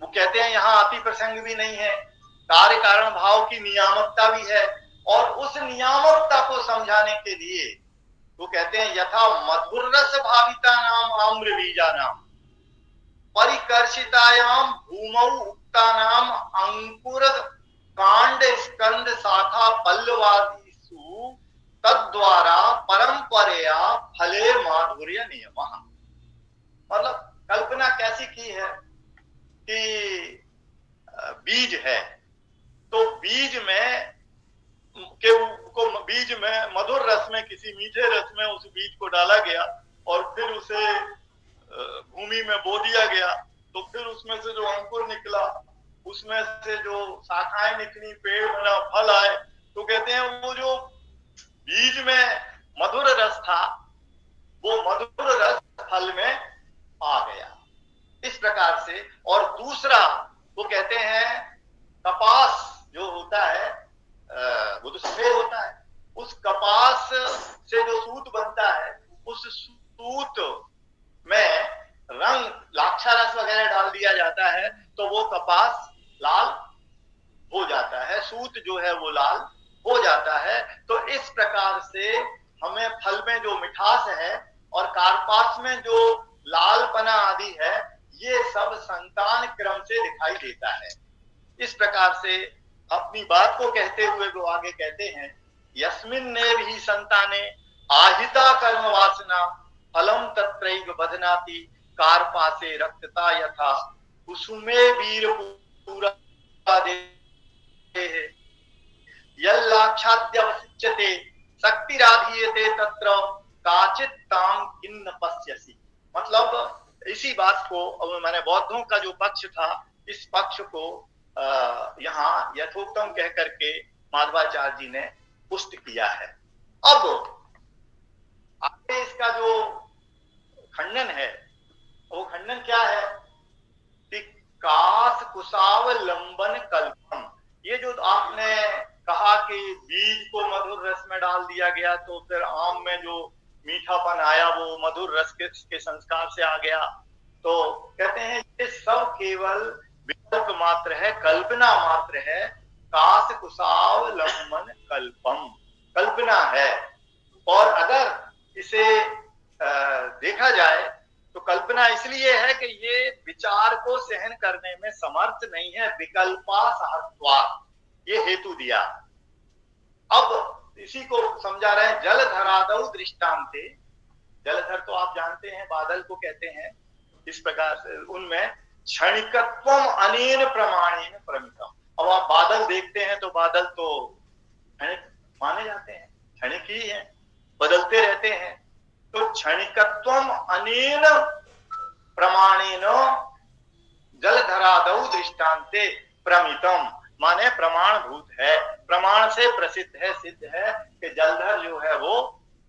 वो कहते हैं यहाँ अति प्रसंग भी नहीं है, कार्य कारण भाव की नियामकता भी है। और उस नियामकता को समझाने के लिए वो कहते हैं यथा मधुर रस भाविता नाम आम्र बीजा नाम परिकर्षितायाम भूमौ उक्ता नाम अंकुर कांड स्कंद शाखा पल्लवादिषु तद्वारा परंपरया फले माधुर्य नियमः। मतलब कल्पना कैसी की है कि बीज है तो बीज में बीज में मधुर रस में, किसी मीठे रस में उस बीज को डाला गया और फिर उसे भूमि में बो दिया गया तो फिर उसमें से जो अंकुर निकला, उसमें से जो शाखाएं निकली, पेड़ बना, फल आए। तो कहते हैं वो जो बीज में मधुर रस था वो मधुर रस फल में आ गया। इस प्रकार से। और दूसरा वो कहते हैं कपास जो होता है वो तो सफेद होता है, उस कपास से जो सूत बनता है उस सूत में रंग लाक्षा रस वगैरह डाल दिया जाता है तो वो कपास लाल हो जाता है, सूत जो है वो लाल हो जाता है। तो इस प्रकार से हमें फल में जो मिठास है और कार्पास में जो लालपना आदि है ये सब संतान क्रम से दिखाई देता है। इस प्रकार से अपनी बात को कहते हुए वो आगे कहते हैं यस्मिन ने भी संताने आहिता कर्म वासना फलम तत्रैव बधनाति कार्पासे रक्तता यथा कुसुमे वीर पूरा दे यल्लाक्षाद्यवसिच्यते शक्तिराधीयते तत्र काचित ताम किन्न पश्यसि। मतलब इसी बात को मैंने बौद्धों का जो पक्ष था इस पक्ष को यहाँ यथोक्तम कह करके माधवाचार्य जी ने पुष्ट किया है। अब आगे इसका जो खंडन है वो खंडन क्या है कि कास कुशावलंबन कल्पम। ये जो आपने कहा कि बीज को मधुर रस में डाल दिया गया तो फिर आम में जो मीठापन आया वो मधुर रस के संस्कार से आ गया, तो कहते हैं ये सब केवल विकल्प मात्र है, कल्पना मात्र है। कास कुशावलंबन कल्पम, कल्पना है। और अगर इसे देखा जाए तो कल्पना इसलिए है कि ये विचार को सहन करने में समर्थ नहीं है, विकल्पा सहत्वात्, ये हेतु दिया। अब इसी को समझा रहे हैं जलधरादौ दृष्टान्ते। जलधर तो आप जानते हैं बादल को कहते हैं। इस प्रकार से उनमें क्षणिकत्वम अनेन प्रमाणेन प्रमितम। अब आप बादल देखते हैं तो बादल तो क्षणिक माने जाते हैं, क्षणिक ही है, बदलते रहते हैं। तो क्षणिकत्वम अनेन प्रमाणेन जलधरादौ दृष्टान्ते प्रमितम, माने प्रमाणभूत है, प्रमाण से प्रसिद्ध है, सिद्ध है कि जलधर जो है वो,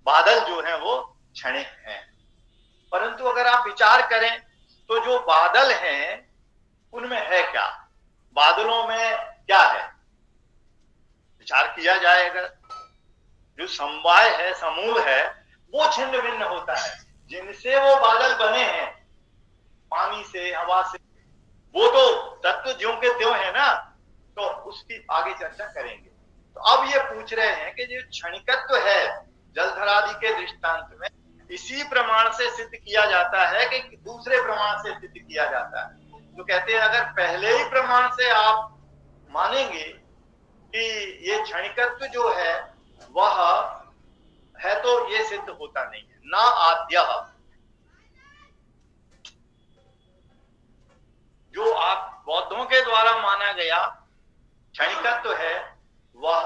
बादल जो है वो क्षणिक हैं। परंतु अगर आप विचार करें तो जो बादल हैं उनमें है क्या, बादलों में क्या है, विचार किया जाए अगर, जो समवाय है, समूह है, वो छिन्न भिन्न होता है, जिनसे वो बादल बने हैं, पानी से, हवा से, वो तो तत्व ज्यों के त्यों है ना, तो उसकी आगे चर्चा करेंगे। तो अब ये पूछ रहे हैं कि जो क्षणिकत्व है जलधरादि के दृष्टांत में, इसी प्रमाण से सिद्ध किया जाता है कि दूसरे प्रमाण से सिद्ध किया जाता है। तो कहते हैं अगर पहले ही प्रमाण से आप मानेंगे कि ये क्षणिकत्व जो है वह है, तो ये सिद्ध होता नहीं है। ना आद्य, जो आप बौद्धों के द्वारा माना गया क्षणिकत्व है, वह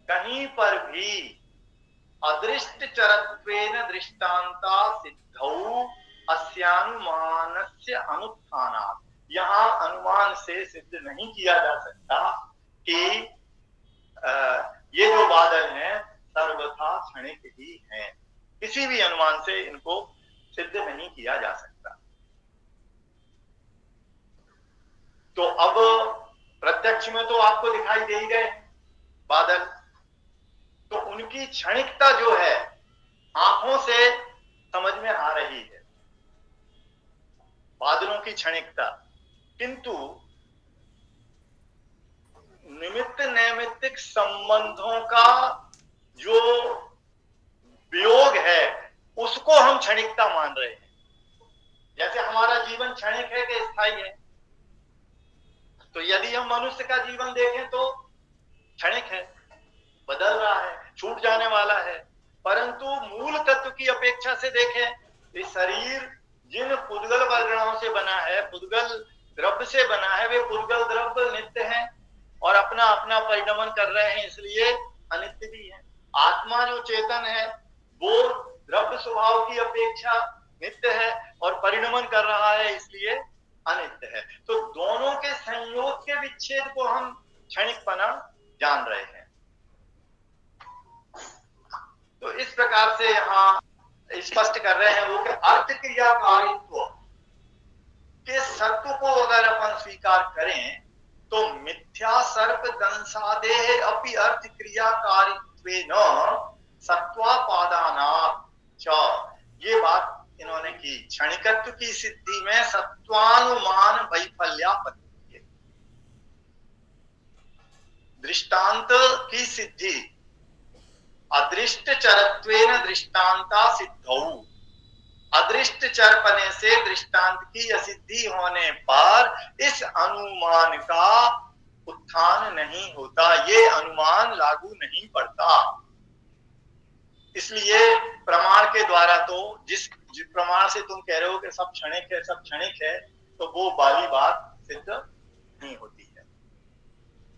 कहीं पर भी अदृष्ट चरत्वेन दृष्टांता सिद्धौ अस्यानुमानस्य अनुत्थानात्, यहां अनुमान से सिद्ध नहीं किया जा सकता कि ये जो बादल हैं सर्वथा क्षणिक ही हैं, किसी भी अनुमान से इनको सिद्ध नहीं किया जा सकता। तो अब प्रत्यक्ष में तो आपको दिखाई दे ही गए बादल, तो उनकी क्षणिकता जो है आंखों से समझ में आ रही है, बादलों की क्षणिकता, किंतु निमित्त नैमित्तिक संबंधों का जो वियोग है उसको हम क्षणिकता मान रहे हैं। जैसे हमारा जीवन क्षणिक है कि स्थायी है, तो यदि हम मनुष्य का जीवन देखें तो क्षणिक है, बदल रहा है, छूट जाने वाला है, परंतु मूल तत्व की अपेक्षा से देखें, इस शरीर जिन पुद्गल वर्गणों से बना है, पुद्गल द्रव्य से बना है, वे पुद्गल द्रव्य नित्य हैं और अपना अपना परिणमन कर रहे हैं, इसलिए अनित्य भी है। आत्मा जो चेतन है वो द्रव्य स्वभाव की अपेक्षा नित्य है और परिणमन कर रहा है, इसलिए अनित्य है। तो दोनों के संयोग के विच्छेद को हम क्षणिकपना जान रहे हैं। तो इस प्रकार से यहाँ स्पष्ट कर रहे हैं वो कि अर्थ क्रियाकारित्व के सत्व को अगर अपन स्वीकार करें तो मिथ्या सर्प दंसादे अपि अर्थ क्रियाकारित्वेन सत्वापादानात् च, ये बात इन्होंने की, क्षणिकत्व की सिद्धि में सत्वानुमान वैफल्यापत्ति, दृष्टांत की सिद्धि अदृष्ट चरत्वेन दृष्टांता सिद्धौ, अदृष्ट चरपने से दृष्टांत की असिद्धि होने पर इस अनुमान का उत्थान नहीं होता, ये अनुमान लागू नहीं पड़ता। इसलिए प्रमाण के द्वारा तो जिस प्रमाण से तुम कह रहे हो कि सब क्षणिक है, सब क्षणिक है, तो वो वाली बात सिद्ध नहीं होती है।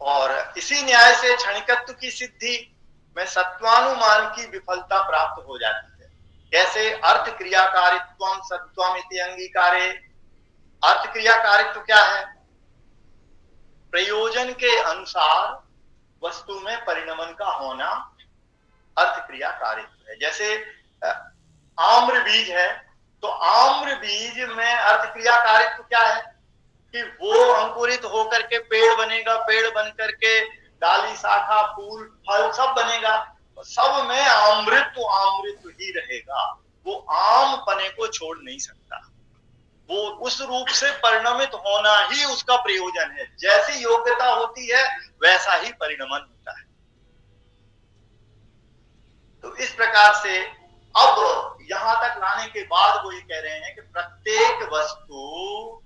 और इसी न्याय से क्षणिकत्व की सिद्धि में सत्वानुमान की विफलता प्राप्त हो जाती है। कैसे? अर्थ क्रियाकारित्व सत्वम इति अंगीकारे। अर्थ क्रियाकारित्व क्या है? प्रयोजन के अनुसार वस्तु में परिणमन का होना अर्थ क्रियाकारित्व है। जैसे आम्र बीज है, तो आम्र बीज में अर्थ क्रियाकारित्व क्या है कि वो अंकुरित होकर के पेड़ बनेगा, पेड़ बन करके डाली, शाखा, फूल, फल सब बनेगा, सब में अमृत ही रहेगा, वो आम पने को छोड़ नहीं सकता, वो उस रूप से परिणमित होना ही उसका प्रयोजन है। जैसी योग्यता होती है वैसा ही परिणमन होता है। तो इस प्रकार से अब यहां तक लाने के बाद वो ये कह रहे हैं कि प्रत्येक वस्तु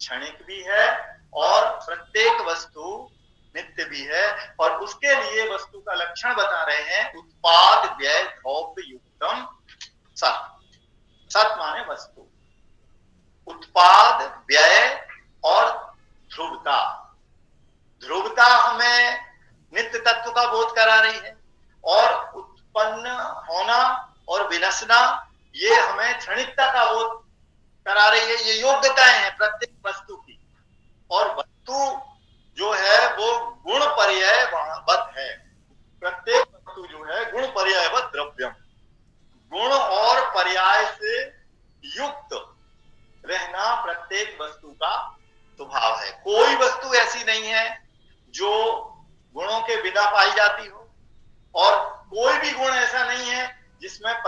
क्षणिक भी है और प्रत्येक वस्तु नित्य भी है, और उसके लिए वस्तु का लक्षण बता रहे हैं, उत्पाद व्यय द्रव्य युक्तम सत। सत माने वस्तु, उत्पाद व्यय और ध्रुवता। ध्रुवता हमें नित्य तत्व का बोध करा रही है, और उत्पन्न होना और विनशना ये हमें क्षणिकता का बोध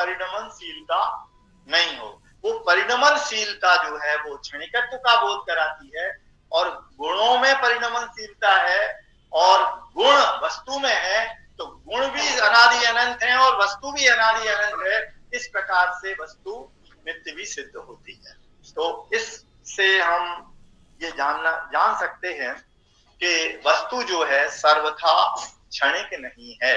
परिणमनशीलता नहीं हो। वो परिणमनशीलता जो है वो क्षणिकत्व का बोध कराती है, और गुणों में परिणमनशीलता है और गुण वस्तु में है, तो गुण भी अनादि अनंत है और वस्तु भी अनादि अनंत है। इस प्रकार से वस्तु नित्य भी सिद्ध होती है। तो इससे हम ये जान सकते हैं कि वस्तु जो है सर्वथा क्षणिक नहीं है।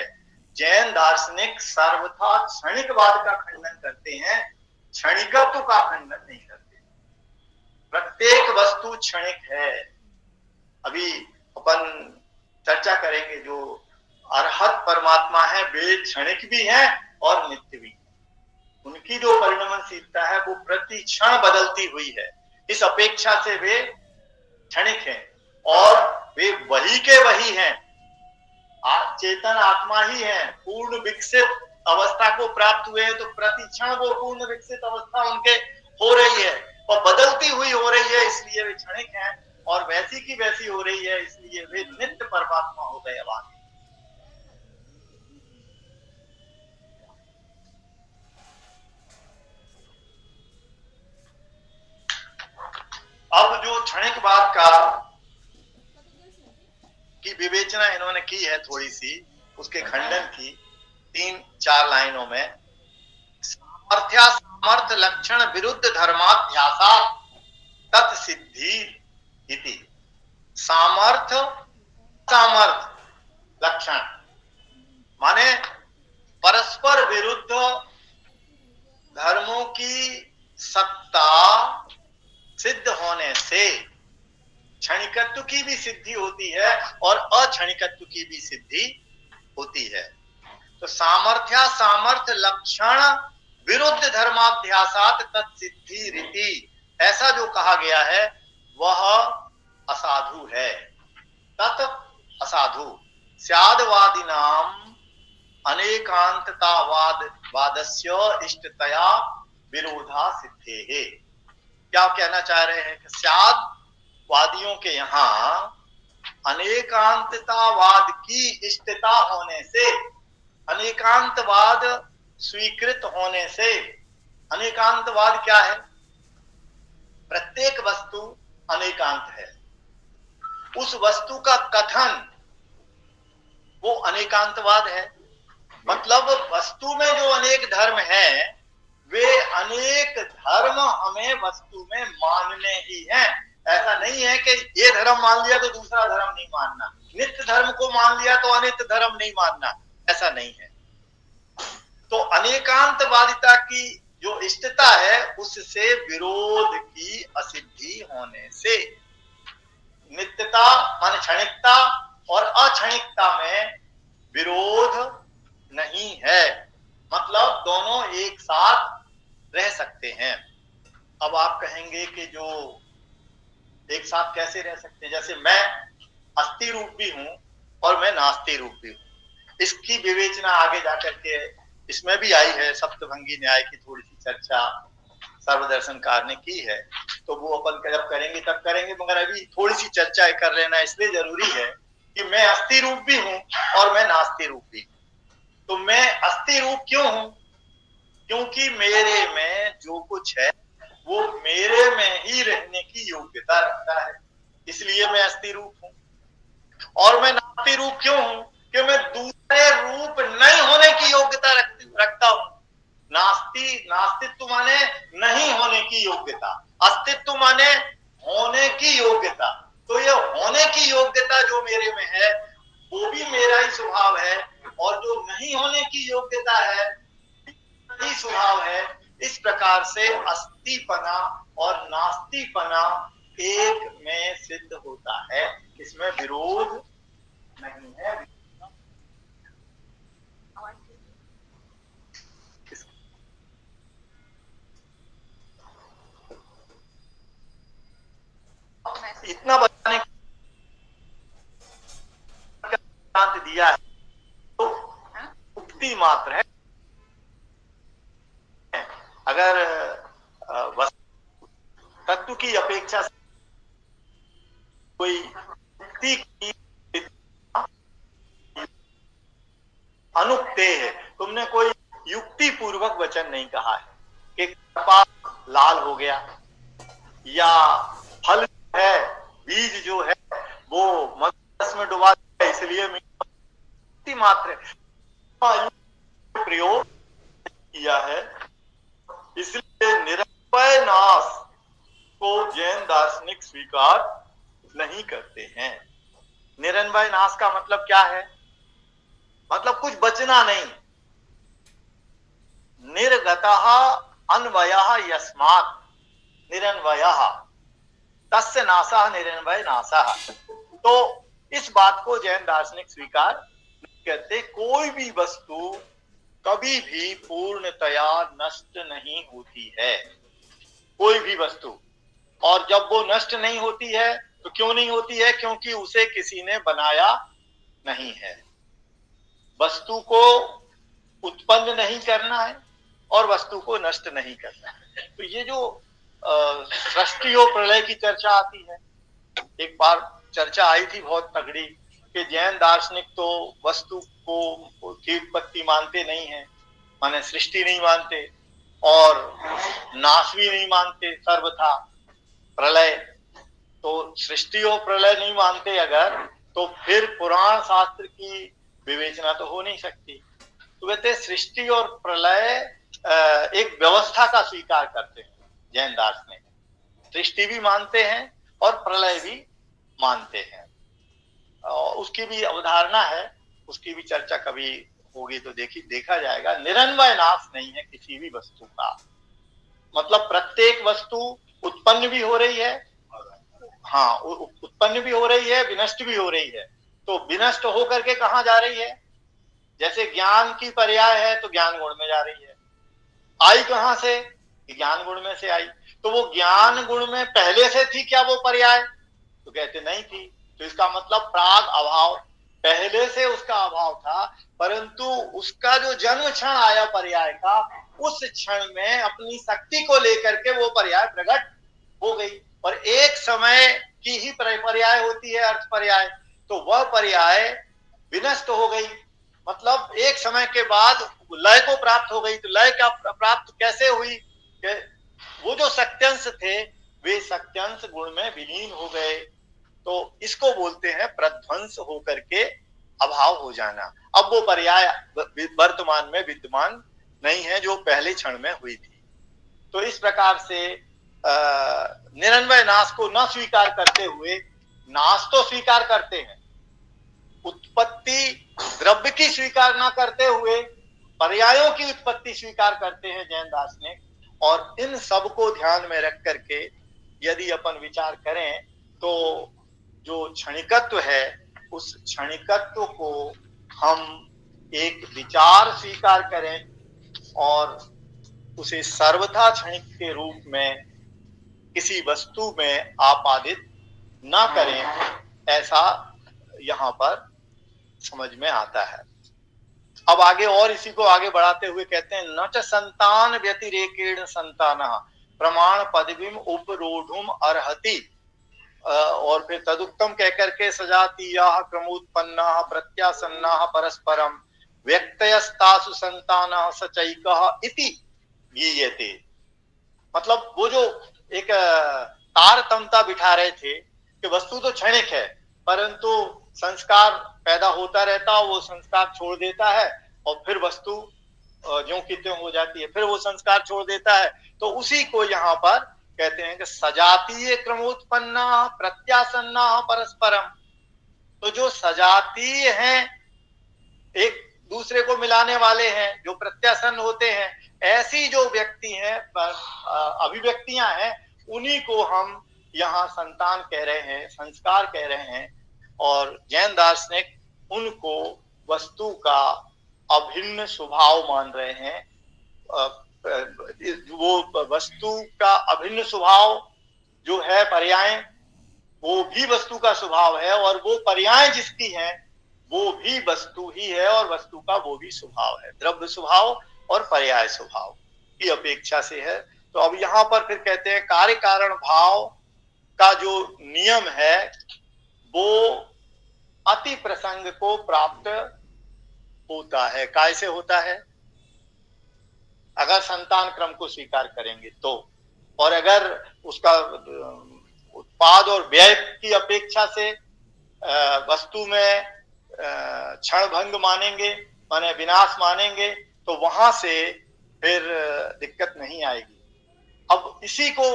जैन दार्शनिक सर्वथा क्षणिकवाद का खंडन करते हैं, क्षणिकत्व का खंडन नहीं करते। प्रत्येक वस्तु क्षणिक है। अभी अपन चर्चा करेंगे, जो अरहत परमात्मा है वे क्षणिक भी हैं और नित्य भी। उनकी जो परिणमनशीलता है वो प्रति क्षण बदलती हुई है। इस अपेक्षा से वे क्षणिक हैं और वे वही के वही हैं, चेतन आत्मा ही है। पूर्ण विकसित अवस्था को प्राप्त हुए हैं तो प्रति क्षण वो पूर्ण विकसित अवस्था उनके हो रही है और बदलती हुई हो रही है, इसलिए वे क्षणिक हैं। और वैसी की वैसी हो रही है, इसलिए वे नित्य परमात्मा हो गए। अब अब जो क्षणिकवाद का की विवेचना इन्होंने की है थोड़ी सी, उसके खंडन की 3-4 लाइनों में, सामर्थ्या सामर्थ्य लक्षण विरुद्ध धर्माध्यासा तत्सिद्धि इति। सामर्थ्य सामर्थ्य लक्षण माने परस्पर विरुद्ध धर्मों की सत्ता सिद्ध होने से क्षणिकत्व की भी सिद्धि होती है और अक्षणिकत्व की भी सिद्धि होती है। तो सामर्थ्या सामर्थ्य लक्षण विरुद्ध धर्माध्यासात तत्सिद्धि रीति, ऐसा जो कहा गया है वह असाधु है। तत् असाधु स्यादवादिनाम अनेकांततावाद वादस्य इष्टतया विरोधा सिद्धेः। क्या कहना चाह रहे हैं कि स्याद वादियों के यहाँ अनेकांततावाद की इष्टता होने से, अनेकांतवाद स्वीकृत होने से, अनेकांतवाद क्या है? प्रत्येक वस्तु अनेकांत है। उस वस्तु का कथन वो अनेकांतवाद है। मतलब वस्तु में जो अनेक धर्म है वे अनेक धर्म हमें वस्तु में मानने ही हैं। ऐसा नहीं है कि ये धर्म मान लिया तो दूसरा धर्म नहीं मानना, नित्य धर्म को मान लिया तो अनित्य धर्म नहीं मानना, ऐसा नहीं है। तो अनेकांतवादिता की जो इष्टता है उससे विरोध की असिद्धि होने से, नित्यता मान क्षणिकता और अक्षणिकता में विरोध नहीं है, मतलब दोनों एक साथ रह सकते हैं। अब आप कहेंगे कि जो एक साथ कैसे रह सकते हैं? जैसे मैं अस्थि रूप भी हूं और मैं नास्ति रूप भी हूं। इसकी विवेचना आगे जाकर के इसमें भी आई है। सप्तभंगी न्याय की थोड़ी सी चर्चा सर्वदर्शनकार ने की है, तो वो अपन जब करेंगे तब करेंगे, मगर अभी थोड़ी सी चर्चा कर लेना इसलिए जरूरी है कि मैं अस्थि रूप भी हूं और मैं नास्ति रूप भी हूं। तो मैं अस्थि रूप क्यों हूं? क्योंकि मेरे में जो कुछ है वो मेरे में ही रहने की योग्यता रखता है, इसलिए मैं अस्थि रूप हूं। और मैं नास्ति रूप क्यों हूं? कि मैं दूसरे रूप नहीं होने की योग्यता रखता हूं। नास्तित्व माने नहीं होने की योग्यता, अस्तित्व माने होने की योग्यता। तो ये होने की योग्यता जो मेरे में है वो भी मेरा ही स्वभाव है, और जो नहीं होने की योग्यता है ही स्वभाव है। इस प्रकार से अस्तिपना और नास्तिपना एक में सिद्ध होता है, इसमें विरोध नहीं है। इतना बताने का दिया है तो उक्ति मात्र है। अगर तत्व की अपेक्षा से कोई उक्ति की अनुक्ते है, तुमने कोई युक्ति पूर्वक वचन नहीं कहा है कि कपास लाल हो गया या फल है, बीज जो है वो मधुरस में डुबा दिया इसलिए मात्र प्रयोग किया है। इसलिए निरंतर नाश को जैन दार्शनिक स्वीकार नहीं करते हैं। निरन्वय नाश का मतलब क्या है? मतलब कुछ बचना नहीं। निर्गतः अन्वयः यस्मात् निरन्वयः तस्य नाशः निरन्वय नाशः। तो इस बात को जैन दार्शनिक स्वीकार नहीं करते। कोई भी वस्तु कभी भी पूर्णतया नष्ट नहीं होती है, कोई भी वस्तु। और जब वो नष्ट नहीं होती है तो क्यों नहीं होती है? क्योंकि उसे किसी ने बनाया नहीं है। वस्तु को उत्पन्न नहीं करना है और वस्तु को नष्ट नहीं करना है। तो ये जो सृष्टि और प्रलय की चर्चा आती है, एक बार चर्चा आई थी बहुत तगड़ी कि जैन दार्शनिक तो वस्तु को की उत्पत्ति मानते नहीं है, माने सृष्टि नहीं मानते और नाश भी नहीं मानते, सर्वथा प्रलय। तो सृष्टि और प्रलय नहीं मानते अगर, तो फिर पुराण शास्त्र की विवेचना तो हो नहीं सकती। तो कहते सृष्टि और प्रलय एक व्यवस्था का स्वीकार करते हैं जैन दार्शनिक। सृष्टि भी मानते हैं और प्रलय भी मानते हैं। और उसकी भी अवधारणा है, उसकी भी चर्चा कभी होगी तो देखा जाएगा। निरन्वय नाश नहीं है किसी भी वस्तु का। मतलब प्रत्येक वस्तु उत्पन्न भी हो रही है, हाँ उत्पन्न भी हो रही है, विनष्ट भी हो रही है। तो विनष्ट होकर के कहाँ जा रही है? जैसे ज्ञान की पर्याय है तो ज्ञान गुण में जा रही है। आई कहां से? ज्ञान गुण में से आई। तो वो ज्ञान गुण में पहले से थी क्या वो पर्याय? तो कहते नहीं थी। तो इसका मतलब प्राग अभाव, पहले से उसका अभाव था, परंतु उसका जो जन्म क्षण आया पर्याय का, उस क्षण में अपनी शक्ति को लेकर के वो पर्याय प्रकट हो गई। और एक समय की ही पर्याय होती है अर्थ पर्याय, तो वह पर्याय विनष्ट हो गई। मतलब एक समय के बाद लय को प्राप्त हो गई। तो लय का प्राप्त कैसे हुई? वो जो सत्यांश थे वे सत्यांश गुण में विलीन हो गए। तो इसको बोलते हैं प्रध्वंस होकर के अभाव हो जाना। अब वो पर्याय वर्तमान में विद्यमान नहीं है जो पहले क्षण में हुई थी। तो इस प्रकार से निरन्वय नाश को न स्वीकार करते हुए, नाश तो स्वीकार करते हैं, उत्पत्ति द्रव्य की स्वीकार ना करते हुए पर्यायों की उत्पत्ति स्वीकार करते हैं जैन दार्शनिक। और इन सब को ध्यान में रख करके यदि अपन विचार करें तो जो क्षणिकत्व है, उस क्षणिकत्व को हम एक विचार स्वीकार करें और उसे सर्वथा क्षणिक के रूप में किसी वस्तु में आपादित ना करें, ऐसा यहाँ पर समझ में आता है। अब आगे और इसी को आगे बढ़ाते हुए कहते हैं न च संतान व्यतिरेकेण संतानः प्रमाण पदवीम उपरोढुम अर्हति। और फिर तदुक्तम कहकर के सजातीयाः क्रमोत्पन्नाः प्रत्यासन्नाः परस्परम व्यक्तयस्तासु संतानः सचैकः इति गीयते। मतलब वो जो एक तारतम्यता बिठा रहे थे कि वस्तु तो क्षणिक है, परंतु संस्कार पैदा होता रहता, वो संस्कार छोड़ देता है और फिर वस्तु ज्यों की त्यों हो जाती है, फिर वो संस्कार छोड़ देता है। तो उसी को यहाँ पर कहते हैं कि सजातीय क्रमोत्पन्ना प्रत्यासन्ना परस्परम। तो जो सजातीय हैं, एक दूसरे को मिलाने वाले हैं, जो प्रत्यासन्न होते हैं, ऐसी जो व्यक्ति हैं, अभिव्यक्तियां हैं, उन्हीं को हम यहाँ संतान कह रहे हैं, संस्कार कह रहे हैं। और जैन दार्शनिक उनको वस्तु का अभिन्न स्वभाव मान रहे हैं। वो वस्तु का अभिन्न स्वभाव जो है पर्याय, वो भी वस्तु का स्वभाव है, और वो पर्याय जिसकी है वो भी वस्तु ही है, और वस्तु का वो भी स्वभाव है, द्रव्य स्वभाव और पर्याय स्वभाव की अपेक्षा से है। तो अब यहाँ पर फिर कहते हैं कार्य कारण भाव का जो नियम है वो अति प्रसंग को प्राप्त होता है। कैसे होता है? अगर संतान क्रम को स्वीकार करेंगे तो। और अगर उसका उत्पाद और व्यय की अपेक्षा से वस्तु में क्षण भंग मानेंगे, माने विनाश मानेंगे, तो वहां से फिर दिक्कत नहीं आएगी। अब इसी को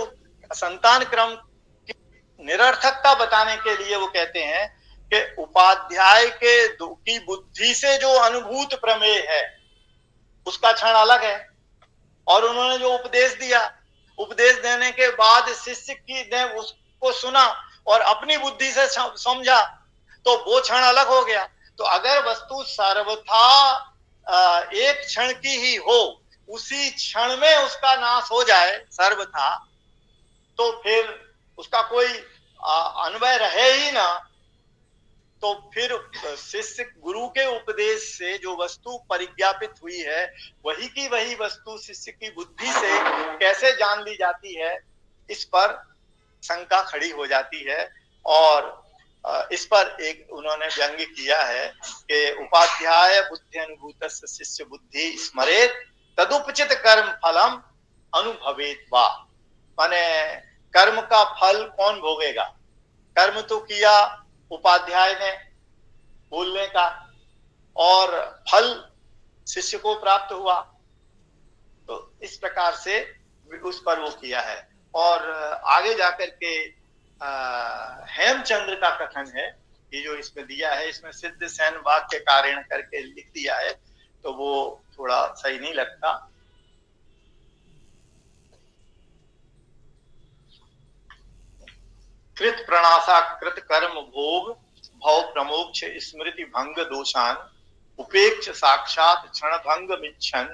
संतान क्रम की निरर्थकता बताने के लिए वो कहते हैं कि उपाध्याय की बुद्धि से जो अनुभूत प्रमेय है उसका क्षण अलग है, और उन्होंने जो उपदेश दिया, उपदेश देने के बाद शिष्य की ने उसको सुना और अपनी बुद्धि से समझा, तो वो क्षण अलग हो गया। तो अगर वस्तु सर्वथा एक क्षण की ही हो, उसी क्षण में उसका नाश हो जाए सर्वथा, तो फिर उसका कोई अन्वय रहे ही ना। तो फिर शिष्य गुरु के उपदेश से जो वस्तु परिज्ञापित हुई है, वही की वही वस्तु शिष्य की बुद्धि से कैसे जान ली जाती है, इस पर शंका खड़ी हो जाती है। और इस पर एक उन्होंने व्यंग्य किया है कि उपाध्याय बुद्धि अनुभूत शिष्य बुद्धि स्मरेत तदुपचित कर्म फलम अनुभवेत वा। माने कर्म का फल कौन भोगेगा? कर्म तो किया उपाध्याय ने बोलने का, और फल शिष्य को प्राप्त हुआ। तो इस प्रकार से उस पर वो किया है। और आगे जाकर के हेमचंद्र का कथन है, ये जो इसमें दिया है, इसमें सिद्ध सैन वाक्य कारण करके लिख दिया है, तो वो थोड़ा सही नहीं लगता। कृत प्रणासा कृत कर्म भोग भव प्रमोक्ष स्मृति भंग दोषान उपेक्ष साक्षात क्षण भंग मिच्छन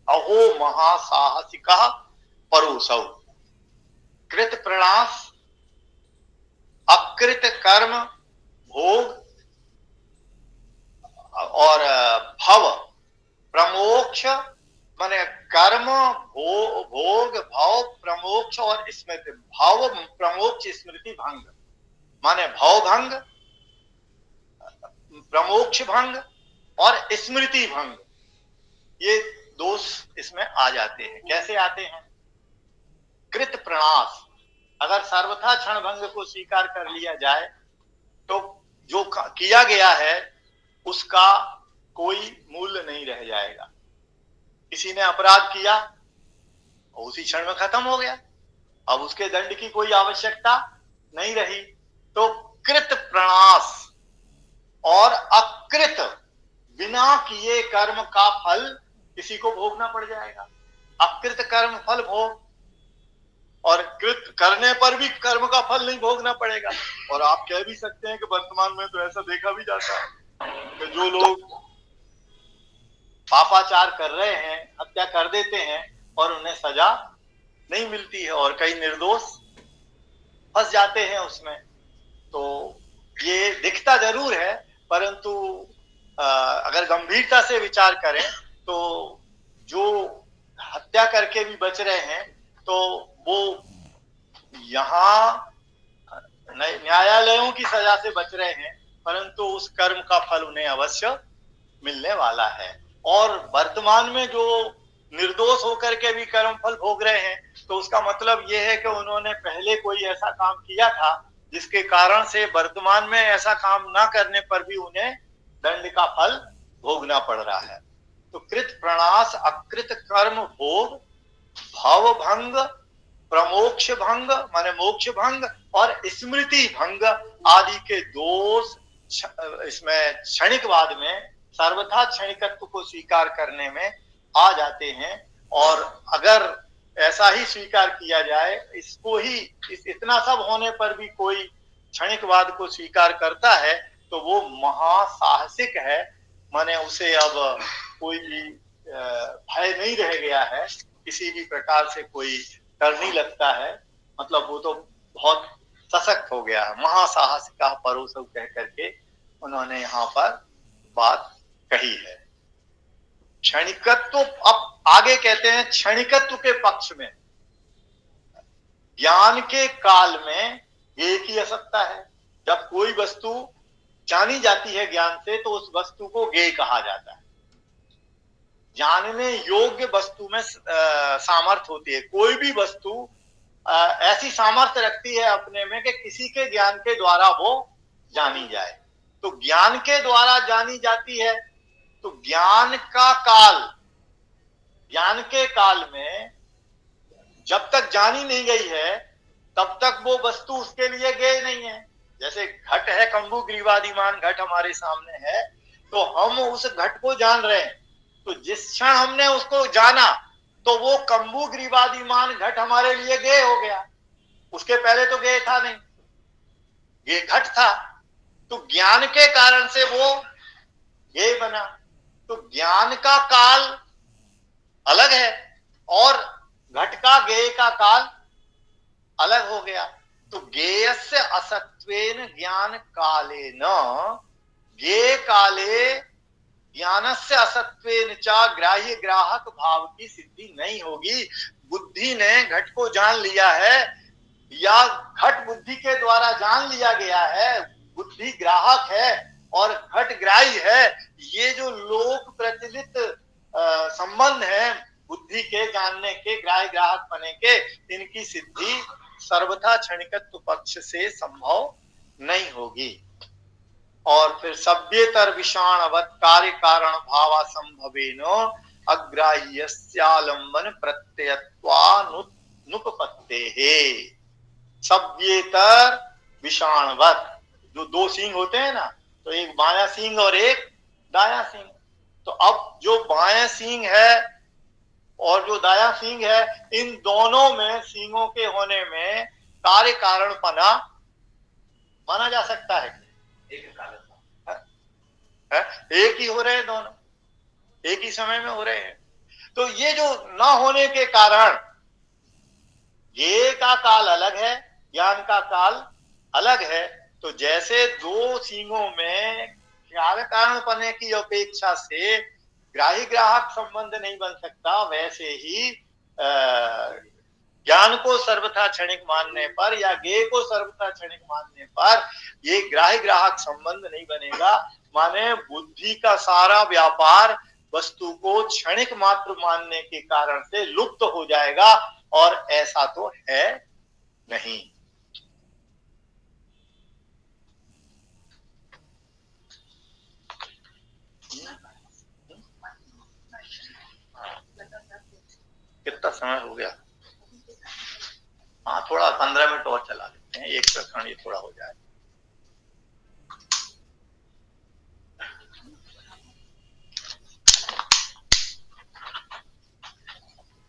अहो महासाहसिका परोसौ। कृत प्रणास अकृत कर्म भोग और भव प्रमोक्ष, माने कर्म भोग भव प्रमोक्ष और स्मृति। भव प्रमोक्ष स्मृति भंग माने भव भंग, प्रमोक्ष भंग और स्मृति भंग, ये दोष इसमें आ जाते हैं। कैसे आते हैं? कृत प्रणास, अगर सर्वथा क्षण भंग को स्वीकार कर लिया जाए तो जो किया गया है उसका कोई मूल्य नहीं रह जाएगा। किसी ने अपराध किया और उसी क्षण में खत्म हो गया, अब उसके दंड की कोई आवश्यकता नहीं रही। तो कृत प्रणास और अकृत बिना किए कर्म का फल किसी को भोगना पड़ जाएगा। अकृत कर्म फल भोग, और कृत करने पर भी कर्म का फल नहीं भोगना पड़ेगा। और आप कह भी सकते हैं कि वर्तमान में तो ऐसा देखा भी जाता है कि जो लोग पापाचार कर रहे हैं, हत्या कर देते हैं और उन्हें सजा नहीं मिलती है, और कई निर्दोष फंस जाते हैं उसमें। तो ये दिखता जरूर है, परंतु अगर गंभीरता से विचार करें तो जो हत्या करके भी बच रहे हैं, तो वो यहाँ न्यायालयों की सजा से बच रहे हैं, परंतु उस कर्म का फल उन्हें अवश्य मिलने वाला है। और वर्तमान में जो निर्दोष होकर के भी कर्म फल भोग रहे हैं, तो उसका मतलब यह है कि उन्होंने पहले कोई ऐसा काम किया था जिसके कारण से वर्तमान में ऐसा काम ना करने पर भी उन्हें दंड का फल भोगना पड़ रहा है। तो कृत प्रणास अकृत कर्म भोग भव भंग प्रमोक्ष भंग माने मोक्ष भंग और स्मृति भंग आदि के दोष इसमें क्षणिकवाद में सर्वथा क्षणिकत्व को स्वीकार करने में आ जाते हैं। और अगर ऐसा ही स्वीकार किया जाए, इसको ही इतना सब होने पर भी कोई क्षणिकवाद को स्वीकार करता है, तो वो महासाहसिक है। माने उसे अब कोई भी भय नहीं रह गया है, किसी भी प्रकार से कोई डर नहीं लगता है, मतलब वो तो बहुत सशक्त हो गया है। महासाहसिका परोसौ कह करके उन्होंने यहाँ पर बात कही है। क्षणिकत्व, अब आगे कहते हैं क्षणिकत्व के पक्ष में ज्ञान के काल में एक ही असत्ता है। जब कोई वस्तु जानी जाती है ज्ञान से, तो उस वस्तु को ज्ञेय कहा जाता है। जानने योग्य वस्तु में सामर्थ्य होती है। कोई भी वस्तु ऐसी सामर्थ्य रखती है अपने में कि किसी के ज्ञान के द्वारा वो जानी जाए। तो ज्ञान के द्वारा जानी जाती है। तो ज्ञान के काल में जब तक जानी नहीं गई है तब तक वो वस्तु उसके लिए ज्ञेय नहीं है। जैसे घट है, कंबु ग्रीवादिमान घट हमारे सामने है, तो हम उस घट को जान रहे हैं। तो जिस क्षण हमने उसको जाना तो वो कंबु ग्रीवादिमान घट हमारे लिए ज्ञेय हो गया। उसके पहले तो ज्ञेय था नहीं, ये घट था। तो ज्ञान के कारण से वो ज्ञेय बना। तो ज्ञान का काल अलग है और घट का ज्ञेय का काल अलग हो गया। तो ज्ञेयस्य असत्वेन ज्ञान कालेन ज्ञेय काले ज्ञानस्य असत्वेन च ग्राह्य ग्राहक भाव की सिद्धि नहीं होगी। बुद्धि ने घट को जान लिया है या घट बुद्धि के द्वारा जान लिया गया है, बुद्धि ग्राहक है और घट ग्राह्य है। ये जो लोक प्रचलित संबंध है बुद्धि के जानने के, ग्राह्य ग्राहक बने के, इनकी सिद्धि सर्वथा क्षणिकत्व पक्ष से संभव नहीं होगी। और फिर सभ्येतर विषाणवत् कार्य कारण भावा संभवेन अग्राह्यस्यालंबन प्रत्ययत्वानुपपत्तेः। सभ्येतर विषाणवत्, जो दो सींग होते हैं ना, तो एक बायां सींग और एक दायां सींग। तो अब जो बायां सींग है और जो दायां सींग है, इन दोनों में सींगों के होने में कार्य कारण पना माना जा सकता है। एक ही हो रहे हैं, दोनों एक ही समय में हो रहे हैं। तो ये जो न होने के कारण ये का काल अलग है, ज्ञान का काल अलग है। तो जैसे दो सींगों में कार्य कारण पने की अपेक्षा से ग्राही ग्राहक संबंध नहीं बन सकता, वैसे ही ज्ञान को सर्वथा क्षणिक मानने पर या ज्ञेय को सर्वथा क्षणिक मानने पर ये ग्राही ग्राहक संबंध नहीं बनेगा। माने बुद्धि का सारा व्यापार वस्तु को क्षणिक मात्र मानने के कारण से लुप्त हो जाएगा, और ऐसा तो है नहीं। कितना समय हो गया? हाँ, थोड़ा 15 मिनट और चला लेते हैं, एक प्रकरण ये थोड़ा हो जाए।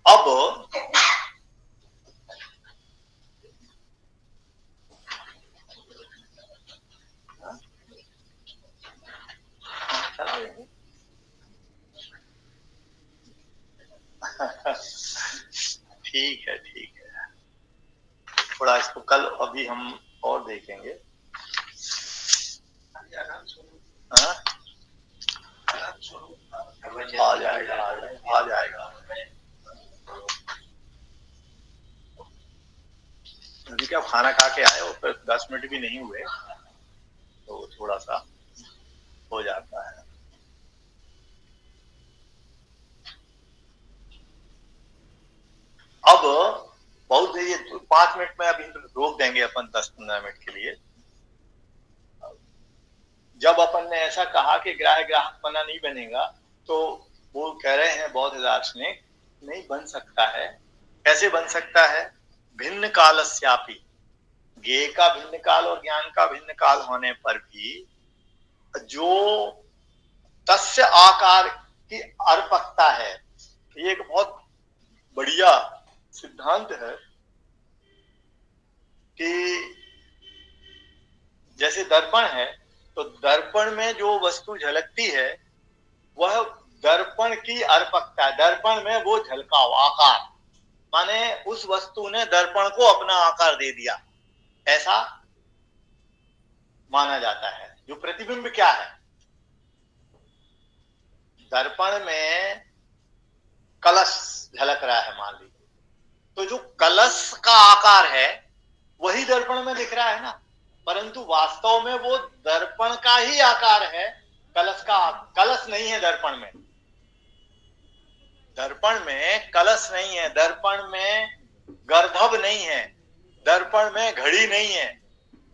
अब ठीक है, ठीक है, थोड़ा इसको कल अभी हम और देखेंगे। हाँ? आ जाएगा, आ जाएगा। अभी क्या खाना खा के आए हो, फिर 10 मिनट भी नहीं हुए तो थोड़ा सा हो जाता है। अब बहुत ये 5 मिनट में अभी रोक देंगे अपन, 10-15 मिनट के लिए। जब अपन ने ऐसा कहा कि ग्राह्य ग्राहक पना नहीं बनेगा, तो वो कह रहे हैं बौद्ध दार्शनिक नहीं बन सकता है। कैसे बन सकता है? भिन्न कालस्यापि, ज्ञेय का भिन्न काल और ज्ञान का भिन्न काल होने पर भी जो तस्य आकार की अर्पकता है, ये एक बहुत बढ़िया सिद्धांत है कि जैसे दर्पण है, तो दर्पण में जो वस्तु झलकती है वह दर्पण की अर्पकता, दर्पण में वो झलकाव आकार, माने उस वस्तु ने दर्पण को अपना आकार दे दिया, ऐसा माना जाता है। जो प्रतिबिंब क्या है? दर्पण में कलश झलक रहा है मान लीजिए, तो जो कलश का आकार है वही दर्पण में दिख रहा है ना, परंतु वास्तव में वो दर्पण का ही आकार है, कलश का, कलश नहीं है दर्पण में। दर्पण में कलश नहीं है, दर्पण में गर्दभ नहीं है, दर्पण में घड़ी नहीं है।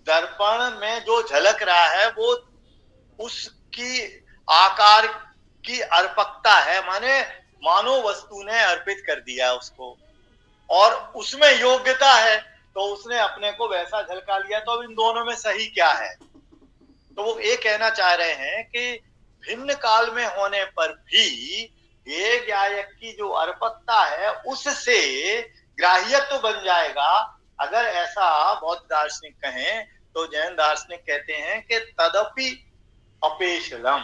दर्पण में जो झलक रहा है वो उसकी आकार की अर्पकता है, माने मानो वस्तु ने अर्पित कर दिया उसको, और उसमें योग्यता है तो उसने अपने को वैसा झलका लिया। तो अब इन दोनों में सही क्या है? तो वो ये कहना चाह रहे हैं कि भिन्न काल में होने पर भी ये गायक की जो अर्पकता है उससे ग्राह्यत्व बन जाएगा। अगर ऐसा बौद्ध दार्शनिक कहें तो जैन दार्शनिक कहते हैं कि तदपि अपेशलम,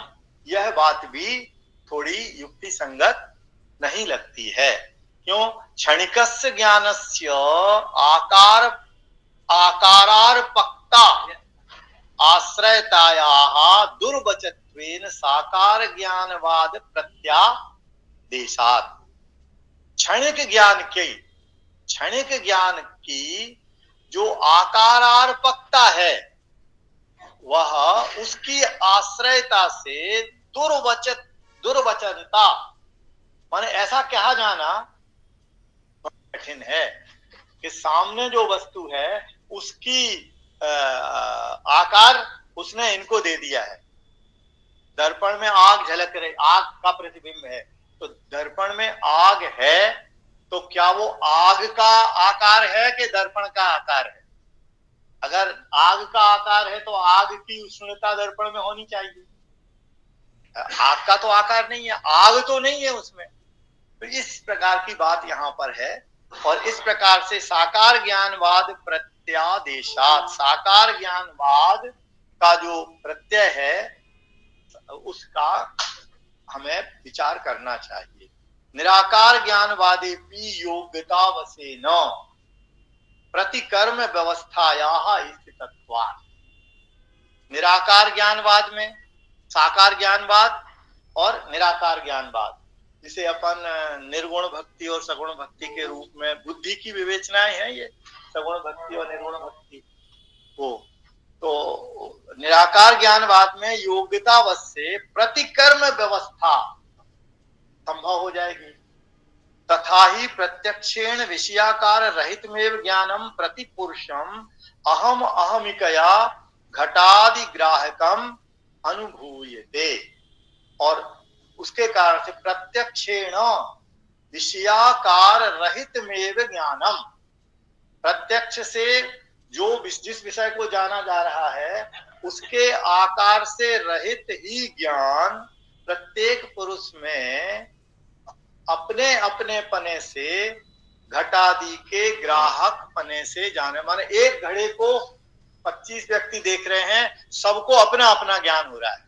यह बात भी थोड़ी युक्ति संगत नहीं लगती है। क्यों? क्षणिकस्य ज्ञानस्य आकारार्पकता आश्रयतायाः दुर्वचत्वेन साकार ज्ञानवाद प्रत्यादेशात्। क्षणिक ज्ञान की जो आकारार्पकता है वह उसकी आश्रयता से दुर्वचनता, माने ऐसा कहा जाना कठिन है कि सामने जो वस्तु है उसकी आकार उसने इनको दे दिया है। दर्पण में आग झलक रही, आग का प्रतिबिंब है, तो दर्पण में आग है तो क्या वो आग का आकार है कि दर्पण का आकार है? अगर आग का आकार है तो आग की उष्णता दर्पण में होनी चाहिए। आग का तो आकार नहीं है, आग तो नहीं है उसमें। तो इस प्रकार की बात यहां पर है। और इस प्रकार से साकार ज्ञानवाद प्रत्यादेशात, साकार ज्ञानवाद का जो प्रत्यय है उसका हमें विचार करना चाहिए। निराकार ज्ञानवादे भी योग्यता वसेन प्रतिकर्म व्यवस्थायाः स्थितत्वात्। निराकार ज्ञानवाद में साकार ज्ञानवाद और निराकार ज्ञानवाद, जिसे अपन निर्गुण भक्ति और सगुण भक्ति के रूप में बुद्धि की विवेचनाएं हैं, ये सगुण भक्ति और निर्गुण भक्ति वो। तो निराकार ज्ञानवाद में योग्यतावश से प्रतिकर्म व्यवस्था संभव हो जाएगी। तथा ही प्रत्यक्षेण विषयाकार रहितमेव ज्ञानम प्रतिपुरुषम अहम अहमिकया घटादि ग्राहकम अनुभूयते। और उसके कारण से प्रत्यक्षेण विषयाकार रहितमेव ज्ञानम, प्रत्यक्ष से जो जिस विषय को जाना जा रहा है उसके आकार से रहित ही ज्ञान प्रत्येक पुरुष में अपने अपने पने से घटादि के ग्राहक पने से जाने, माने एक घड़े को 25 व्यक्ति देख रहे हैं, सबको अपना अपना ज्ञान हो रहा है।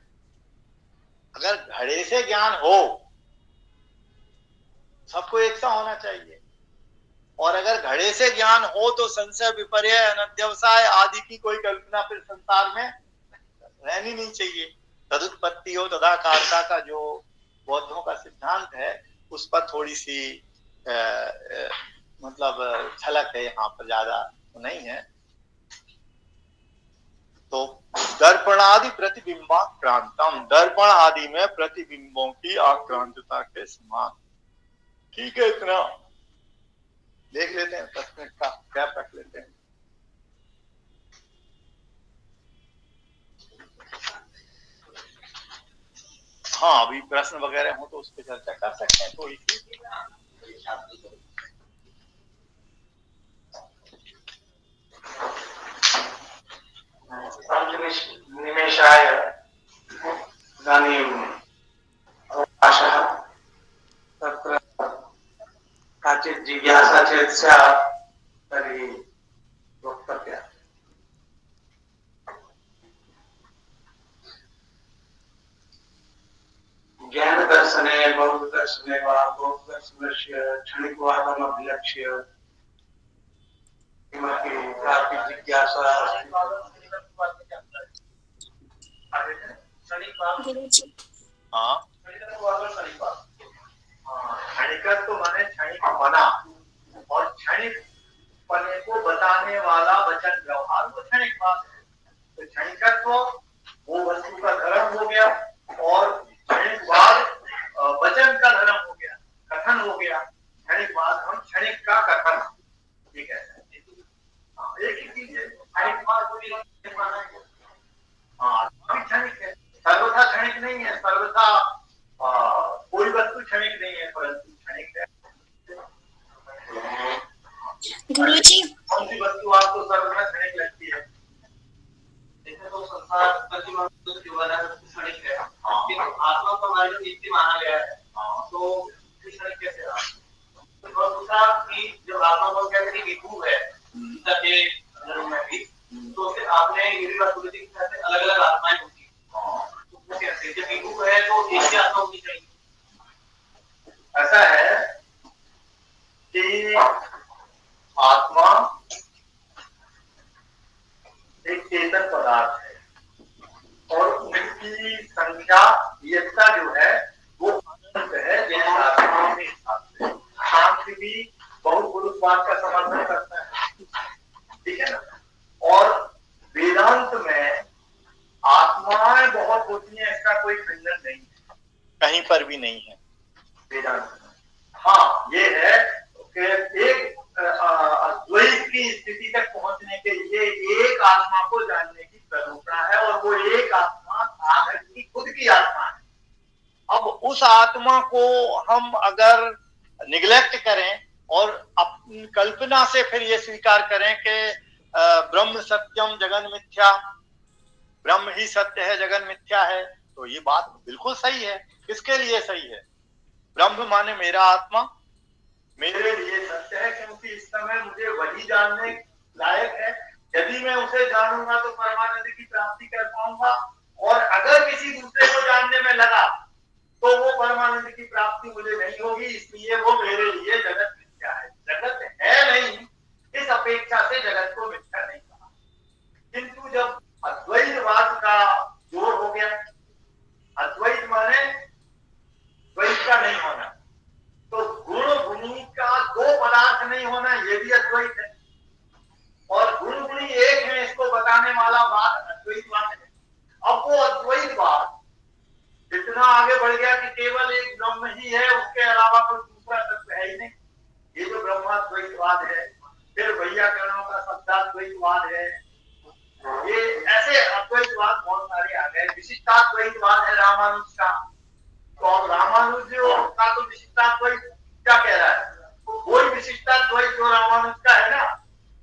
अगर घड़े से ज्ञान हो सबको एक सा होना चाहिए, और अगर घड़े से ज्ञान हो तो संशय विपर्य अनध्यवसाय आदि की कोई कल्पना फिर संसार में रहनी नहीं चाहिए। तदुत्पत्ति हो तदाकारता का जो बौद्धों का सिद्धांत है उस पर थोड़ी सी मतलब झलक है, यहाँ पर ज्यादा तो नहीं है। तो दर्पणादि प्रतिबिंबाक्रांतम, दर्पण आदि में प्रतिबिंबों की आक्रांतता के समान। ठीक है, इतना देख लेते हैं, 10 मिनट का गैप रख लेते हैं। हाँ, अभी प्रश्न वगैरह हो तो उस पर चर्चा कर सकते हैं थोड़ी सी। निमेषाय इदानीं अवकाशः, तत्र काचित् जिज्ञासा चेत् स्यात् तर्हि वक्तव्या। ज्ञानदर्शने बौद्धदर्शने वा बौद्धदर्शनस्य क्षणिकवादम् अभिलक्ष्य किमपि काचित् जिज्ञासा अस्ति? हाँ, क्षणिकत्व तो माने क्षणिक बना, और क्षणिक पने को बताने वाला वचन व्यवहार वो क्षणिक बात है। तो क्षणिकत्व वो वस्तु का धर्म हो गया, और क्षणिक बाद वचन का धर्म हो गया, कथन हो क्षणिक का कथन, ठीक है, एक ही चीज है। आत्मा भी क्षणिक है, सर्वथा क्षणिक नहीं है, सर्वथा कोई वस्तु क्षणिक नहीं है, परंतु क्षणिक है। गुरुजी, कौन सी वस्तु आपको सर्वथा क्षणिक लगती है? जैसे तो संसार प्रतिबंध क्षणिक है, आत्मा को हमारे नित्य माना गया है, तो क्षणिक कैसे रहा? और दूसरा कि जो आत्मा को कहते हैं कि विभू है, के जन्म में भी, तो फिर आपने ये भी बात बोली थी कि अलग अलग आत्माएं होती हैं, तो कैसे जब विभू है तो एक ही आत्मा होनी चाहिए? ऐसा है कि आत्मा एक चेतन पदार्थ है और उनकी संख्या एकता जो है वो अनंत है, जैसे शांत भी बहुत पुरुषवाद का समर्थन करता है, ठीक है ना। और वेदांत में आत्माएं बहुत होती हैं, इसका कोई खंडन नहीं है, कहीं पर भी नहीं है वेदांत में। हाँ, ये है कि एक अद्वैत की स्थिति तक पहुंचने के लिए एक आत्मा को जानने की प्रयोजन है, और वो एक आत्मा साधक की खुद की आत्मा है। अब उस आत्मा को हम अगर निग्लेक्ट करें और अपनी कल्पना से फिर ये स्वीकार करें कि ब्रह्म सत्यम जगन मिथ्या, ब्रह्म ही सत्य है जगन मिथ्या है, तो ये बात बिल्कुल सही है। किसके लिए सही है? ब्रह्म माने मेरा आत्मा मेरे लिए सत्य है, क्योंकि इस समय मुझे वही जानने लायक है। यदि मैं उसे जानूंगा तो परमानंद की प्राप्ति कर पाऊंगा, और अगर किसी दूसरे को जानने में लगा तो वो परमानंद की प्राप्ति मुझे नहीं होगी, इसलिए वो मेरे लिए जगत मिथ्या है। जगत है नहीं, इस अपेक्षा से जगत को मिथ्या नहीं कहा। किंतु जब अद्वैतवाद का जोर हो गया, अद्वैत माने द्वैत का नहीं होना, तो गुण गुणी का दो पदार्थ नहीं होना, ये भी अद्वैत है। और गुण गुणी एक है, इसको बताने वाला बात अद्वैतवाद है। अब वो अद्वैतवाद इतना आगे बढ़ गया कि केवल एक ब्रह्म ही है, उसके अलावा कोई दूसरा तत्व है ही नहीं। ये जो ब्रह्माद्वैतवाद है, फिर वैयाकरणों का शब्दाद्वैतवाद है, ये ऐसे अद्वैतवाद बहुत सारे आ गए। विशिष्टाद्वैतवाद है रामानुज का, तो अब रामानुज का तो विशिष्टाद्वैत क्या कह रहा है? वही विशिष्टाद्वैत जो रामानुज का है ना,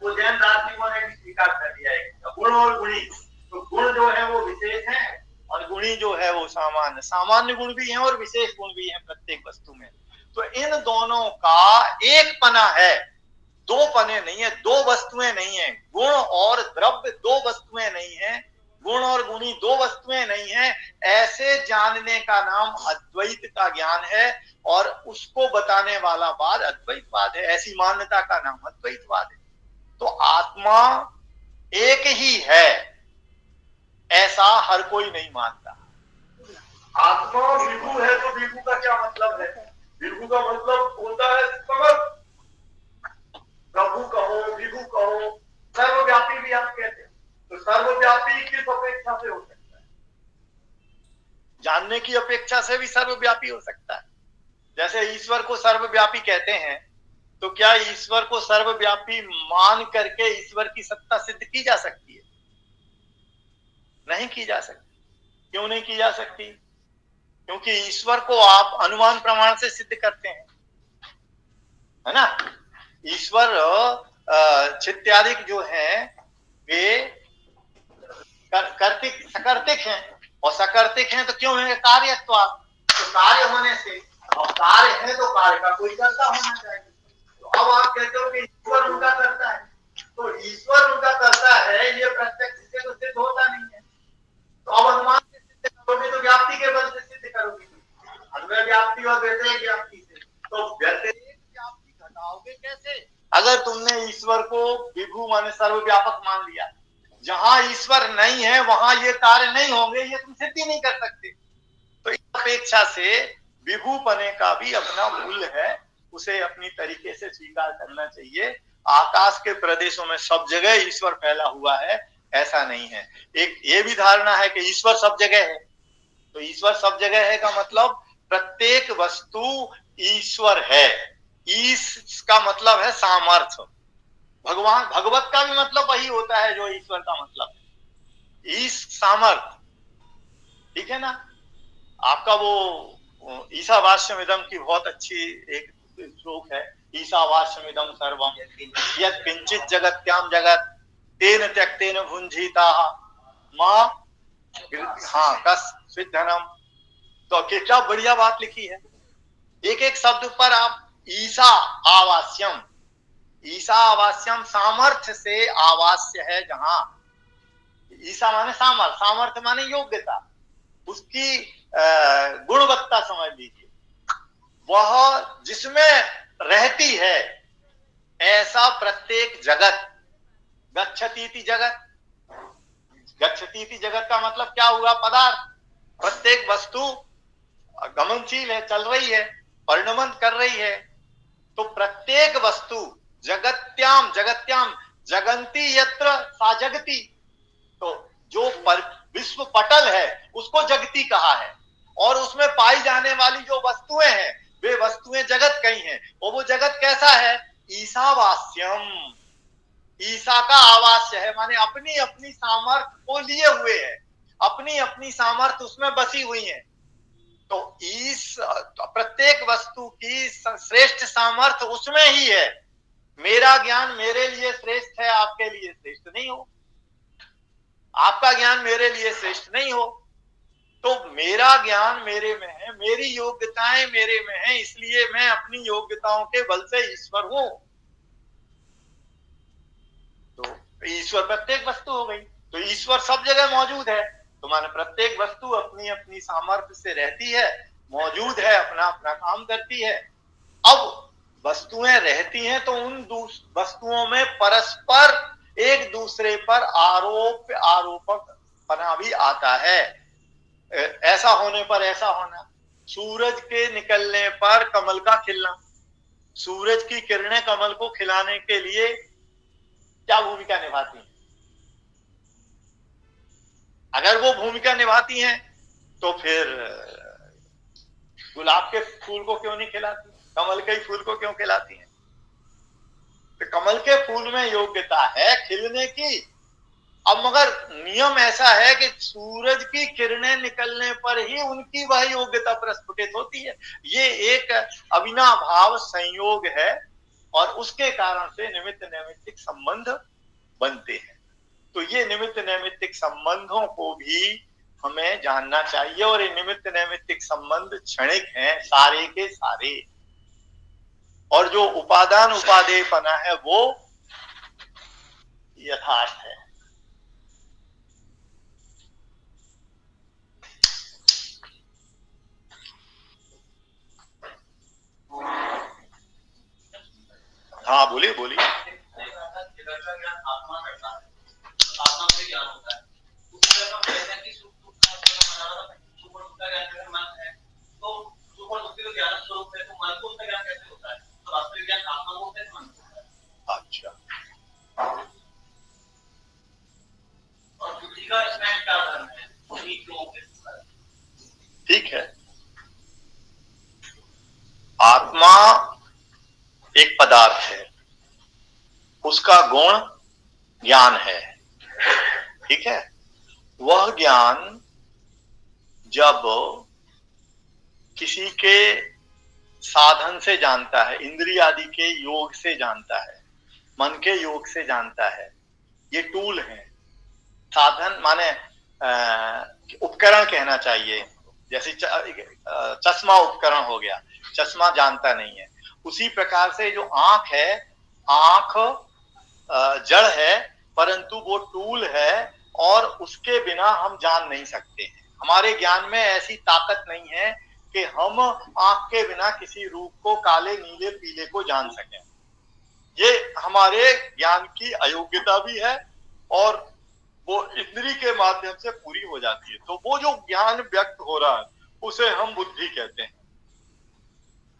वो जैन दार्शनिकों ने भी स्वीकार कर लिया है। गुण और गुणी, तो गुण जो है वो विशेष है और गुणी जो है वो सामान्य। सामान्य गुण भी हैं और विशेष गुण भी हैं प्रत्येक वस्तु में। तो इन दोनों का एक पना है, दो पने नहीं है, दो वस्तुएं नहीं है। गुण और द्रव्य दो वस्तुएं नहीं है, गुण और गुणी दो वस्तुएं नहीं है। ऐसे जानने का नाम अद्वैत का ज्ञान है, और उसको बताने वाला बात अद्वैतवाद है। ऐसी मान्यता का नाम अद्वैतवाद है। तो आत्मा एक ही है ऐसा हर कोई नहीं मानता। आत्मा विभू है, तो विभू का क्या मतलब है? विभू का मतलब होता है समस्त, प्रभु कहो, विभू कहो, सर्वव्यापी भी आप कहते हैं। तो सर्वव्यापी किस अपेक्षा से हो सकता है? जानने की अपेक्षा से भी सर्वव्यापी हो सकता है। जैसे ईश्वर को सर्वव्यापी कहते हैं, तो क्या ईश्वर को सर्वव्यापी मान करके ईश्वर की सत्ता सिद्ध की जा सकती है? नहीं की जा सकती। क्यों नहीं की जा सकती? क्योंकि ईश्वर को आप अनुमान प्रमाण से सिद्ध करते हैं, है ना। ईश्वर चित्यादिक जो है वे कर्तिक सकर्तिक हैं, और सकर्तिक हैं तो क्यों है? कार्यत्वात्। तो कार्य होने से, और कार्य है तो कार्य का कोई कर्ता होना चाहिए। तो अब आप कहते हो कि ईश्वर उनका करता है, तो ईश्वर उनका करता है, ये प्रत्यक्ष से तो सिद्ध होता नहीं है। तो अब अनुमान से सिद्ध करोगे तो व्याप्ति के बल से सिद्ध करोगे, अन्वय व्याप्ति और व्यतिरेक व्याप्ति से। तो व्यतिरेक व्याप्ति घटाओगे कैसे? अगर तुमने ईश्वर को विभू माने सर्वव्यापक मान लिया, जहां ईश्वर नहीं है वहां ये कार्य नहीं होंगे, ये तुम सिद्ध ही नहीं कर सकते। तो इस अपेक्षा से विभू पने का भी अपना मूल्य है, उसे अपनी तरीके से स्वीकार करना चाहिए। आकाश के प्रदेशों में सब जगह ईश्वर फैला हुआ है, ऐसा नहीं है। एक ये भी धारणा है कि ईश्वर सब जगह है, तो ईश्वर सब जगह है का मतलब प्रत्येक वस्तु ईश्वर है, ईश का मतलब है सामर्थ्य। भगवान भगवत का भी मतलब वही होता है जो ईश्वर का मतलब है, ईश सामर्थ्य। ठीक है ना। आपका वो ईशावास्यमिदं की बहुत अच्छी एक श्लोक है, ईशावास्यमिदं सर्वम यत् किंचित जगत्याम जगत तेन त्यक्तेन भुंजीताः मां हाँ कश्चित् धनम। तो क्या बढ़िया बात लिखी है। एक एक शब्द पर आप ईशा आवास्यम, ईशा आवास्यम सामर्थ्य से आवास्य है, जहां ईशा माने सामर्थ्य, सामर्थ्य माने योग्यता, उसकी गुणवत्ता समझ लीजिए, वह जिसमें रहती है ऐसा प्रत्येक जगत। गच्छतीति जगत, गच्छतीति जगत का मतलब क्या हुआ? पदार्थ। प्रत्येक वस्तु गमनशील है, चल रही है, परिणमन कर रही है। तो प्रत्येक वस्तु जगत्याम, जगत्याम जगंती यत्र सा जगती। तो जो विश्व पटल है उसको जगती कहा है, और उसमें पाई जाने वाली जो वस्तुएं हैं वे वस्तुएं जगत कही हैं। और वो जगत कैसा है? ईशावास्यम, ईशा का आवास्य है, माने अपनी अपनी सामर्थ्य को लिए हुए है, अपनी अपनी सामर्थ्य उसमें बसी हुई है। तो प्रत्येक वस्तु की श्रेष्ठ सामर्थ्य उसमें ही है। मेरा ज्ञान मेरे लिए श्रेष्ठ है, आपके लिए श्रेष्ठ नहीं हो, आपका ज्ञान मेरे लिए श्रेष्ठ नहीं हो। तो मेरा ज्ञान मेरे में है, मेरी योग्यताएं मेरे में है, इसलिए मैं अपनी योग्यताओं के बल से ईश्वर हूं। तो ईश्वर प्रत्येक वस्तु हो गई। तो ईश्वर सब जगह मौजूद है, तो माने प्रत्येक वस्तु अपनी अपनी सामर्थ्य से रहती है, मौजूद है, अपना अपना काम करती है। अब वस्तुएं रहती हैं तो उन वस्तुओं में परस्पर एक दूसरे पर आरोप आरोपक बना भी आता है। ऐसा होने पर ऐसा होना, सूरज के निकलने पर कमल का खिलना, सूरज की किरणें कमल को खिलाने के लिए क्या भूमिका निभाती हैं? अगर वो भूमिका निभाती हैं तो फिर गुलाब के फूल को क्यों नहीं खिलाती, कमल के फूल को क्यों खिलाती हैं? तो कमल के फूल में योग्यता है खिलने की। अब मगर नियम ऐसा है कि सूरज की किरणें निकलने पर ही उनकी वह योग्यता प्रस्फुटित होती है। ये एक अविनाभाव संयोग है, और उसके कारण से निमित्त नैमित्तिक संबंध बनते हैं। तो ये निमित्त नैमित्तिक संबंधों को भी हमें जानना चाहिए, और ये निमित्त नैमित्तिक संबंध क्षणिक हैं सारे के सारे, और जो उपादान उपादेयपना है वो यथार्थ है। हाँ बोलिए बोलिए। अच्छा, ठीक है। आत्मा एक पदार्थ है, उसका गुण ज्ञान है, ठीक है। वह ज्ञान जब किसी के साधन से जानता है, इंद्रिय आदि के योग से जानता है, मन के योग से जानता है, ये टूल है। साधन माने उपकरण कहना चाहिए। जैसे चश्मा उपकरण हो गया, चश्मा जानता नहीं है। उसी प्रकार से जो आंख है, आंख जड़ है, परंतु वो टूल है, और उसके बिना हम जान नहीं सकते हैं। हमारे ज्ञान में ऐसी ताकत नहीं है कि हम आंख के बिना किसी रूप को, काले नीले पीले को जान सकें। ये हमारे ज्ञान की अयोग्यता भी है, और वो इंद्रिय के माध्यम से पूरी हो जाती है। तो वो जो ज्ञान व्यक्त हो रहा है उसे हम बुद्धि कहते हैं।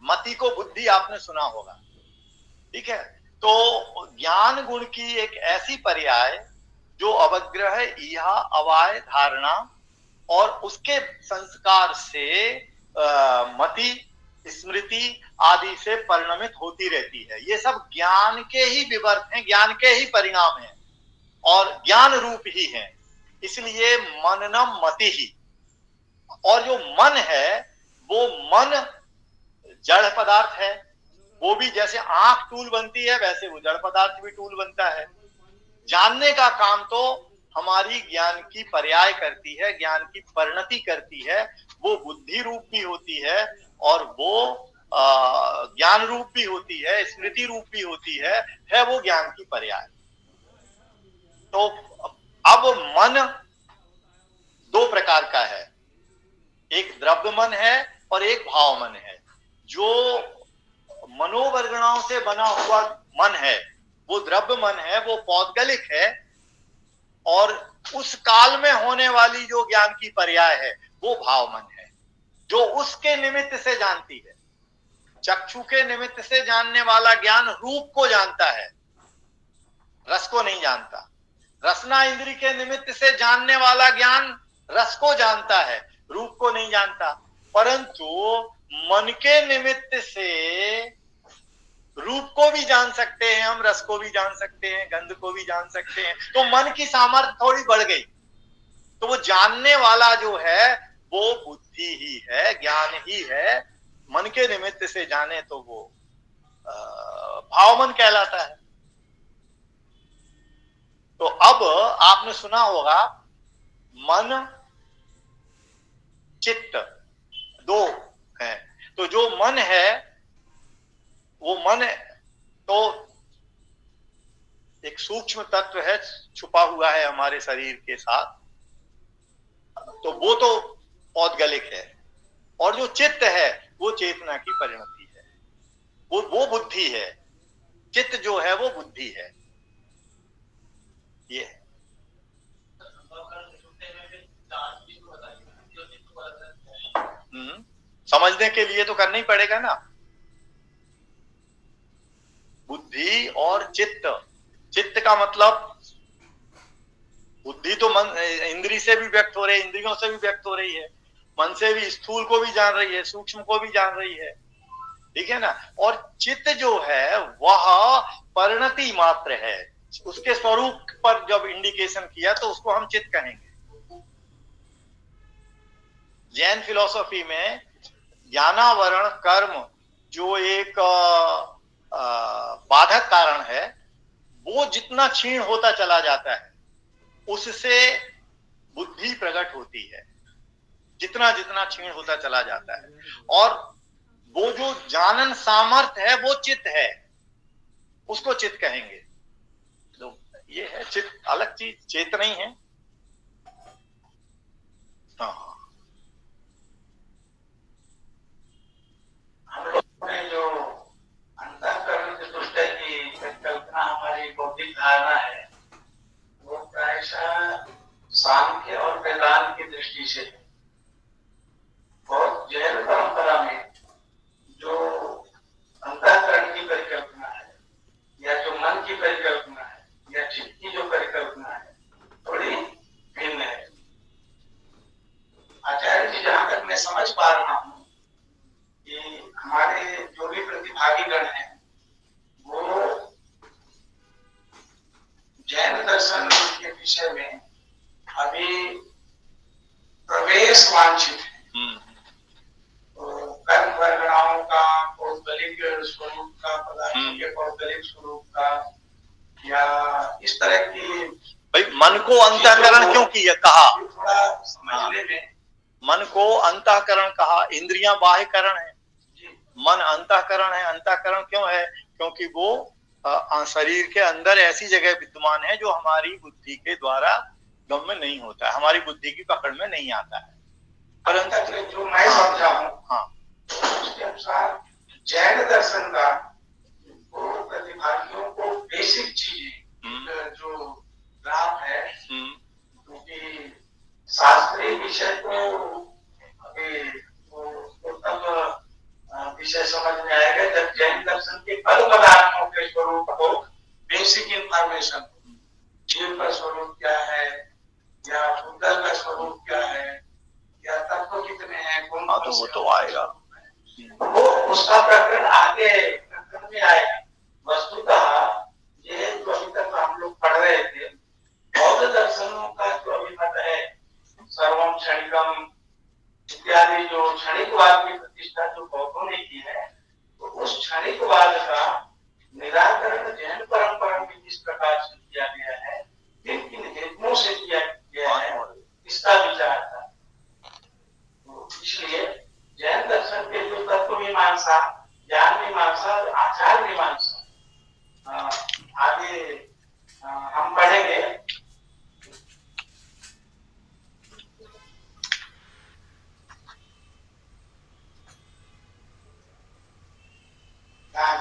मति को बुद्धि आपने सुना होगा, ठीक है। तो ज्ञान गुण की एक ऐसी पर्याय जो अवग्रह, इहा, अवाय, धारणा और उसके संस्कार से मति स्मृति आदि से परिणमित होती रहती है। ये सब ज्ञान के ही विवर्त हैं, ज्ञान के ही परिणाम हैं और ज्ञान रूप ही हैं। इसलिए मननम मति ही। और जो मन है वो मन जड़ पदार्थ है, वो भी जैसे आंख टूल बनती है वैसे वो जड़ पदार्थ भी टूल बनता है। जानने का काम तो हमारी ज्ञान की पर्याय करती है, ज्ञान की परिणति करती है। वो बुद्धि रूप भी होती है और वो ज्ञान रूप भी होती है, स्मृति रूप भी होती है वो ज्ञान की पर्याय। तो अब मन दो प्रकार का है, एक द्रव्य मन है और एक भाव मन है। जो मनोवर्गणाओं से बना हुआ मन है वो द्रव्य मन है, वो पौद्गलिक है और उस काल में होने वाली जो ज्ञान की पर्याय है वो भाव मन है, जो उसके निमित्त से जानती है। चक्षु के निमित्त से जानने वाला ज्ञान रूप को जानता है, रस को नहीं जानता। रसना इंद्री के निमित्त से जानने वाला ज्ञान रस को जानता है, रूप को नहीं जानता। परंतु मन के निमित्त से रूप को भी जान सकते हैं हम, रस को भी जान सकते हैं, गंध को भी जान सकते हैं। तो मन की सामर्थ्य थोड़ी बढ़ गई। तो वो जानने वाला जो है वो बुद्धि ही है, ज्ञान ही है। मन के निमित्त से जाने तो वो भाव मन कहलाता है। तो अब आपने सुना होगा मन चित्त दो है। तो जो मन है वो मन तो एक सूक्ष्म तत्व है, छुपा हुआ है हमारे शरीर के साथ, तो वो तो पौद्गलिक है। और जो चित्त है वो चेतना की परिणति है, वो बुद्धि है। चित्त जो है वो बुद्धि है। ये समझने के लिए तो करना ही पड़ेगा ना। बुद्धि और चित्त, चित्त का मतलब बुद्धि तो मन इंद्री से भी व्यक्त हो रही है, इंद्रियों से भी व्यक्त हो रही है, मन से भी स्थूल को भी जान रही है, सूक्ष्म को भी जान रही है, ठीक है ना। और चित्त जो है वह परिणति मात्र है। उसके स्वरूप पर जब इंडिकेशन किया तो उसको हम चित्त कहेंगे। जैन फिलॉसफी में ज्ञानावरण कर्म जो एक बाधक कारण है वो जितना क्षीण होता चला जाता है उससे बुद्धि प्रकट होती है, जितना जितना क्षीण होता चला जाता है। और वो जो जानन सामर्थ्य है वो चित्त है, उसको चित्त कहेंगे। तो ये है चित्त अलग चीज, चेतना ही है। हाँ, हम लोग ने जो अंतःकरण की दृष्टि की कल्पना हमारी बौद्धिक धारणा है वो प्रायशः सांख्य और वेदांत की दृष्टि से है। और जैन परंपरा में जो अंतःकरण की परिकल्पना है या जो मन की परिकल्पना है या चित्त की जो परिकल्पना है थोड़ी भिन्न है। आचार्य जी जहां तक मैं समझ पा रहा हूँ कि हमारे जो भी प्रतिभागीगण हैं वो जैन दर्शन के विषय में अभी प्रवेश वांछित है। तो कर्म वर्गणाओं का पौद्गलिक स्वरूप का, पदार्थों के पौद्गलिक स्वरूप का या इस तरह की भाई मन को अंतःकरण क्यों किया कहा, थोड़ा समझने में मन को अंतःकरण कहा। इंद्रियां बाह्यकरण है, मन अंतःकरण है। अंतःकरण क्यों है? क्योंकि वो शरीर के अंदर ऐसी जगह विद्यमान है जो हमारी बुद्धि के द्वारा गम्य नहीं होता है, हमारी बुद्धि की पकड़ में नहीं आता है। परंतु जो मैं समझा हूँ हाँ, उसके अनुसार जैन दर्शन का वो प्रतिभागियों को बेसिक चीजें जो लाभ है, क्योंकि शास्त्रीय विषय को अभी वो तब विषय समझ में आएगा जब जैन दर्शन के पद पदार्थों के स्वरूप को बेसिक इंफॉर्मेशन, जीव का स्वरूप क्या है या भूतल का स्वरूप क्या है या तत्व कितने हैं, कौन तो वो तो आएगा। वो उसका प्रकरण आगे प्रकरण में आएगा। वस्तुतः ये जो अभी तक हम लोग पढ़ रहे थे, बौद्ध दर्शनों का जो अभिमत है सर्वम क्षणिकम इत्यादि, जो क्षणिकवाद की प्रतिष्ठा जो बौद्धों ने की है, तो उस क्षणिकवाद का निराकरण जैन परंपरा में किस प्रकार से किया गया है, किन किन हेतुओं से किया गया है, इसका विचार था। तो इसलिए जैन दर्शन के जो तत्व मीमांसा, ज्ञान मीमांसा और आचार मीमांसा आगे हम पढ़ेंगे।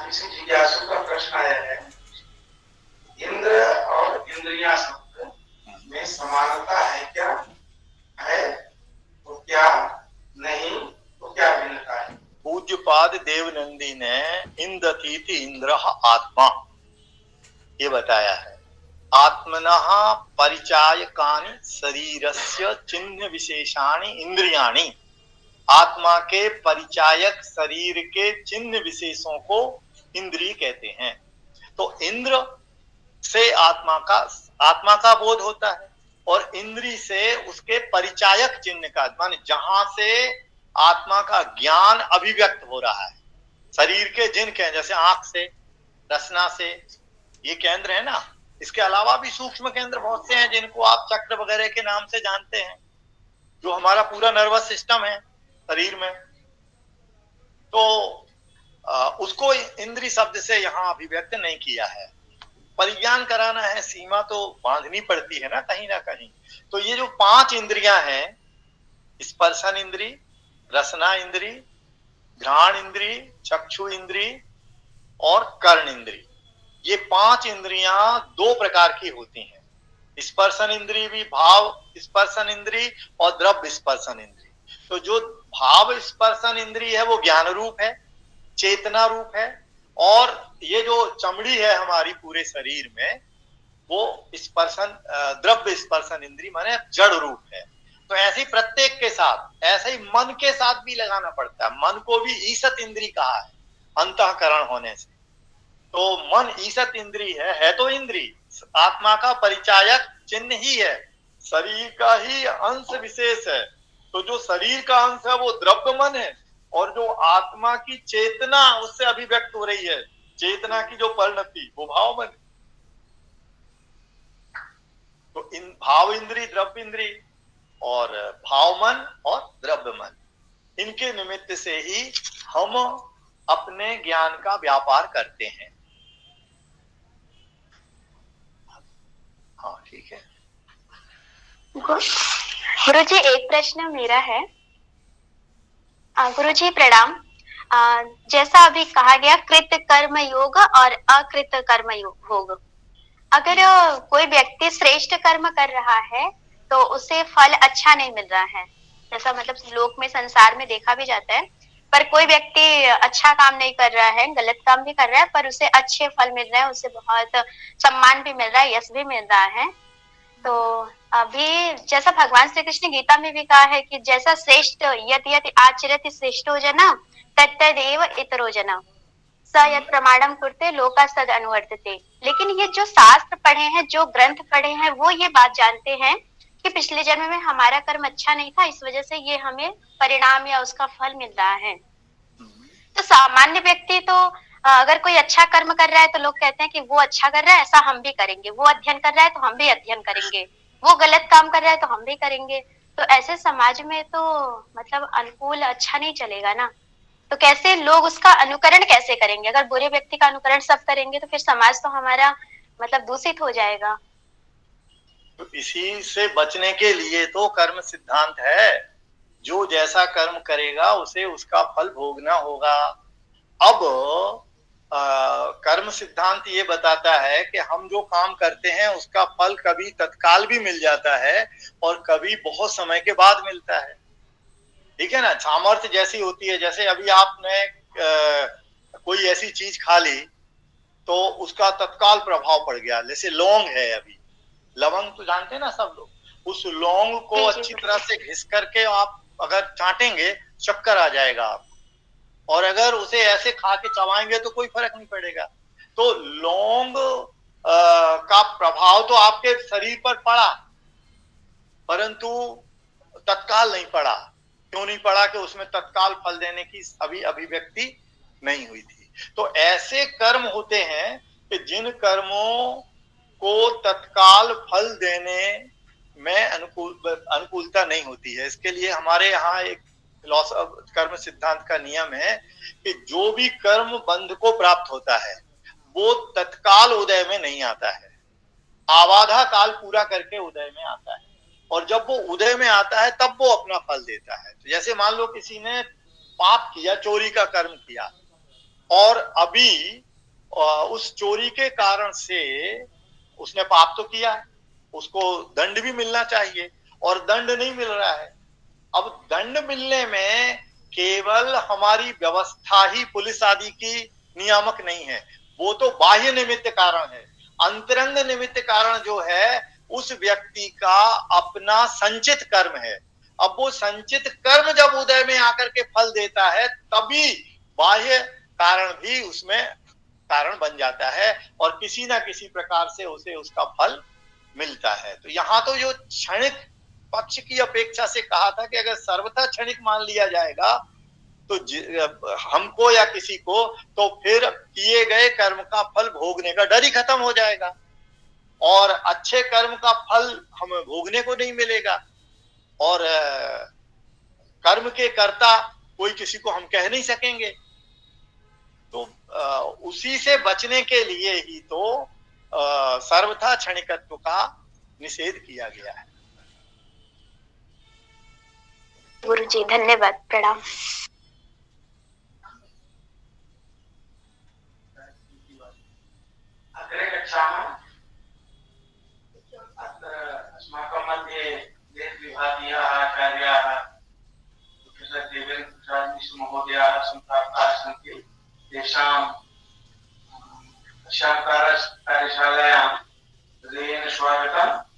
किसी जिज्ञासु का प्रश्न आया है, इंद्र और इंद्रियां शब्द में समानता है क्या, है तो क्या, नहीं तो क्या भिन्नता है? पूज्यपाद देवनंदी ने इंद्रतीति इंद्र आत्मा ये बताया है। आत्मनः परिचायकानि शरीरस्य चिन्ह विशेषाणि इंद्रियाणि। आत्मा के परिचायक शरीर के चिन्ह विशेषों को इंद्रिय कहते हैं। तो इंद्र से आत्मा का बोध होता है और इंद्रिय से उसके परिचायक चिन्ह का, मान जहां से आत्मा का ज्ञान अभिव्यक्त हो रहा है। शरीर के जिन केंद्र, जैसे आंख से, रसना से, ये केंद्र है ना। इसके अलावा भी सूक्ष्म केंद्र बहुत से हैं जिनको आप चक्र वगैरह के नाम से जानते हैं, जो हमारा पूरा नर्वस सिस्टम है शरीर में। तो उसको इंद्रिय शब्द से यहाँ अभिव्यक्त नहीं किया है। परिज्ञान कराना है, सीमा तो बांधनी पड़ती है ना कहीं। तो ये जो 5 इंद्रियां हैं, स्पर्शन इंद्रिय, रसना इंद्रिय, घ्राण इंद्रिय, चक्षु इंद्रिय और कर्ण इंद्रिय, ये 5 इंद्रियां 2 प्रकार की होती हैं। स्पर्शन इंद्रिय भी भाव स्पर्शन इंद्रिय और द्रव्य स्पर्शन इंद्रिय। तो जो भाव स्पर्शन इंद्रिय है वो ज्ञान रूप है, चेतना रूप है, और ये जो चमड़ी है हमारी पूरे शरीर में, वो स्पर्शन द्रव्य स्पर्शन इंद्रिय माने जड़ रूप है। तो ऐसे ही प्रत्येक के साथ, ऐसे ही मन के साथ भी लगाना पड़ता है। मन को भी ईसत इंद्रिय कहा है अंतःकरण होने से। तो मन ईसत इंद्रिय है तो इंद्रिय आत्मा का परिचायक चिन्ह ही है, शरीर का ही अंश विशेष है। तो जो शरीर का अंश है वो द्रव्य मन है, और जो आत्मा की चेतना उससे अभिव्यक्त हो रही है, चेतना की जो परिणति, वो भाव मन। तो इन भाव इंद्रिय, द्रव्य इंद्रिय और भाव मन और द्रव्य मन, इनके निमित्त से ही हम अपने ज्ञान का व्यापार करते हैं। हाँ ठीक है। गुरुजी एक प्रश्न मेरा है। गुरुजी प्रणाम। जैसा अभी कहा गया कृत कर्म योग और अकृत कर्म योग, अगर कोई व्यक्ति श्रेष्ठ कर्म कर रहा है तो उसे फल अच्छा नहीं मिल रहा है, जैसा मतलब लोक में संसार में देखा भी जाता है। पर कोई व्यक्ति अच्छा काम नहीं कर रहा है, गलत काम भी कर रहा है, पर उसे अच्छे फल मिल रहे हैं, उसे बहुत सम्मान भी मिल रहा है, यश भी मिल रहा है। तो अभी जैसा भगवान श्री कृष्ण ने गीता में भी कहा है कि जैसा श्रेष्ठ यत यत आचरति श्रेष्ठो जना तत्तदेव इतरो जना स यत प्रमाणम कुरते लोका सद अनुवर्तते। लेकिन ये जो शास्त्र पढ़े हैं, जो ग्रंथ पढ़े हैं, वो ये बात जानते हैं कि पिछले जन्म में हमारा कर्म अच्छा नहीं था, इस वजह से ये हमें परिणाम या उसका फल मिल रहा है। तो सामान्य व्यक्ति तो अगर कोई अच्छा कर्म कर रहा है तो लोग कहते हैं कि वो अच्छा कर रहा है, ऐसा हम भी करेंगे। वो अध्ययन कर रहा है तो हम भी अध्ययन करेंगे। वो गलत काम कर रहा है तो हम भी करेंगे। तो ऐसे समाज में तो मतलब अनुकूल अच्छा नहीं चलेगा ना। तो कैसे लोग उसका अनुकरण कैसे करेंगे? अगर बुरे व्यक्ति का अनुकरण सब करेंगे तो फिर समाज तो हमारा मतलब दूषित हो जाएगा। तो इसी से बचने के लिए तो कर्म सिद्धांत है। जो जैसा कर्म करेगा उसे उसका फल भोगना होगा। अब कर्म सिद्धांत ये बताता है कि हम जो काम करते हैं उसका फल कभी तत्काल भी मिल जाता है और कभी बहुत समय के बाद मिलता है। ठीक है ना। सामर्थ्य जैसी होती है, जैसे अभी आपने कोई ऐसी चीज खा ली तो उसका तत्काल प्रभाव पड़ गया। जैसे लौंग है, अभी लवंग तो जानते हैं ना सब लोग। उस लौंग को अच्छी तरह से घिस करके आप अगर चाटेंगे चक्कर आ जाएगा आपको, और अगर उसे ऐसे खा के चबाएंगे तो कोई फर्क नहीं पड़ेगा। तो लौंग का प्रभाव तो आपके शरीर पर पड़ा, परंतु तत्काल नहीं पड़ा। क्यों नहीं पड़ा? कि उसमें तत्काल फल देने की अभी अभिव्यक्ति नहीं हुई थी। तो ऐसे कर्म होते हैं कि जिन कर्मों को तत्काल फल देने में अनुकूलता नहीं होती है। इसके लिए हमारे यहाँ एक कर्म सिद्धांत का नियम है कि जो भी कर्म बंध को प्राप्त होता है वो तत्काल उदय में नहीं आता है, आवाधा काल पूरा करके उदय में आता है। और जब वो उदय में आता है तब वो अपना फल देता है। तो जैसे मान लो किसी ने पाप किया, चोरी का कर्म किया, और अभी उस चोरी के कारण से उसने पाप तो किया, उसको दंड भी मिलना चाहिए, और दंड नहीं मिल रहा है। अब दंड मिलने में केवल हमारी व्यवस्था ही पुलिस आदि की नियामक नहीं है, वो तो बाह्य निमित्त कारण है। अंतरंग निमित्त कारण जो है उस व्यक्ति का अपना संचित कर्म है। अब वो संचित कर्म जब उदय में आकर के फल देता है तभी बाह्य कारण भी उसमें कारण बन जाता है, और किसी ना किसी प्रकार से उसे उसका फल मिलता है। तो यहाँ तो जो क्षणिक पक्ष की अपेक्षा से कहा था कि अगर सर्वथा क्षणिक मान लिया जाएगा तो हमको या किसी को, तो फिर किए गए कर्म का फल भोगने का डर ही खत्म हो जाएगा, और अच्छे कर्म का फल हमें भोगने को नहीं मिलेगा। और कर्म के कर्ता कोई किसी को हम कह नहीं सकेंगे। तो उसी से बचने के लिए ही तो सर्वथा क्षणिकत्व का निषेध किया गया है। गुरु जी धन्यवाद, प्रणाम। अग्रे गच्छामः। अत्र अस्माकं मध्ये देशविभागीयाः आचार्याः प्रोफेसर् देवेन्द्र प्रसाद मिश्र महोदयाः सम्प्राप्ताः सन्ति। तेषां अस्यां कार्यशालायां हृदयेन स्वागतम्।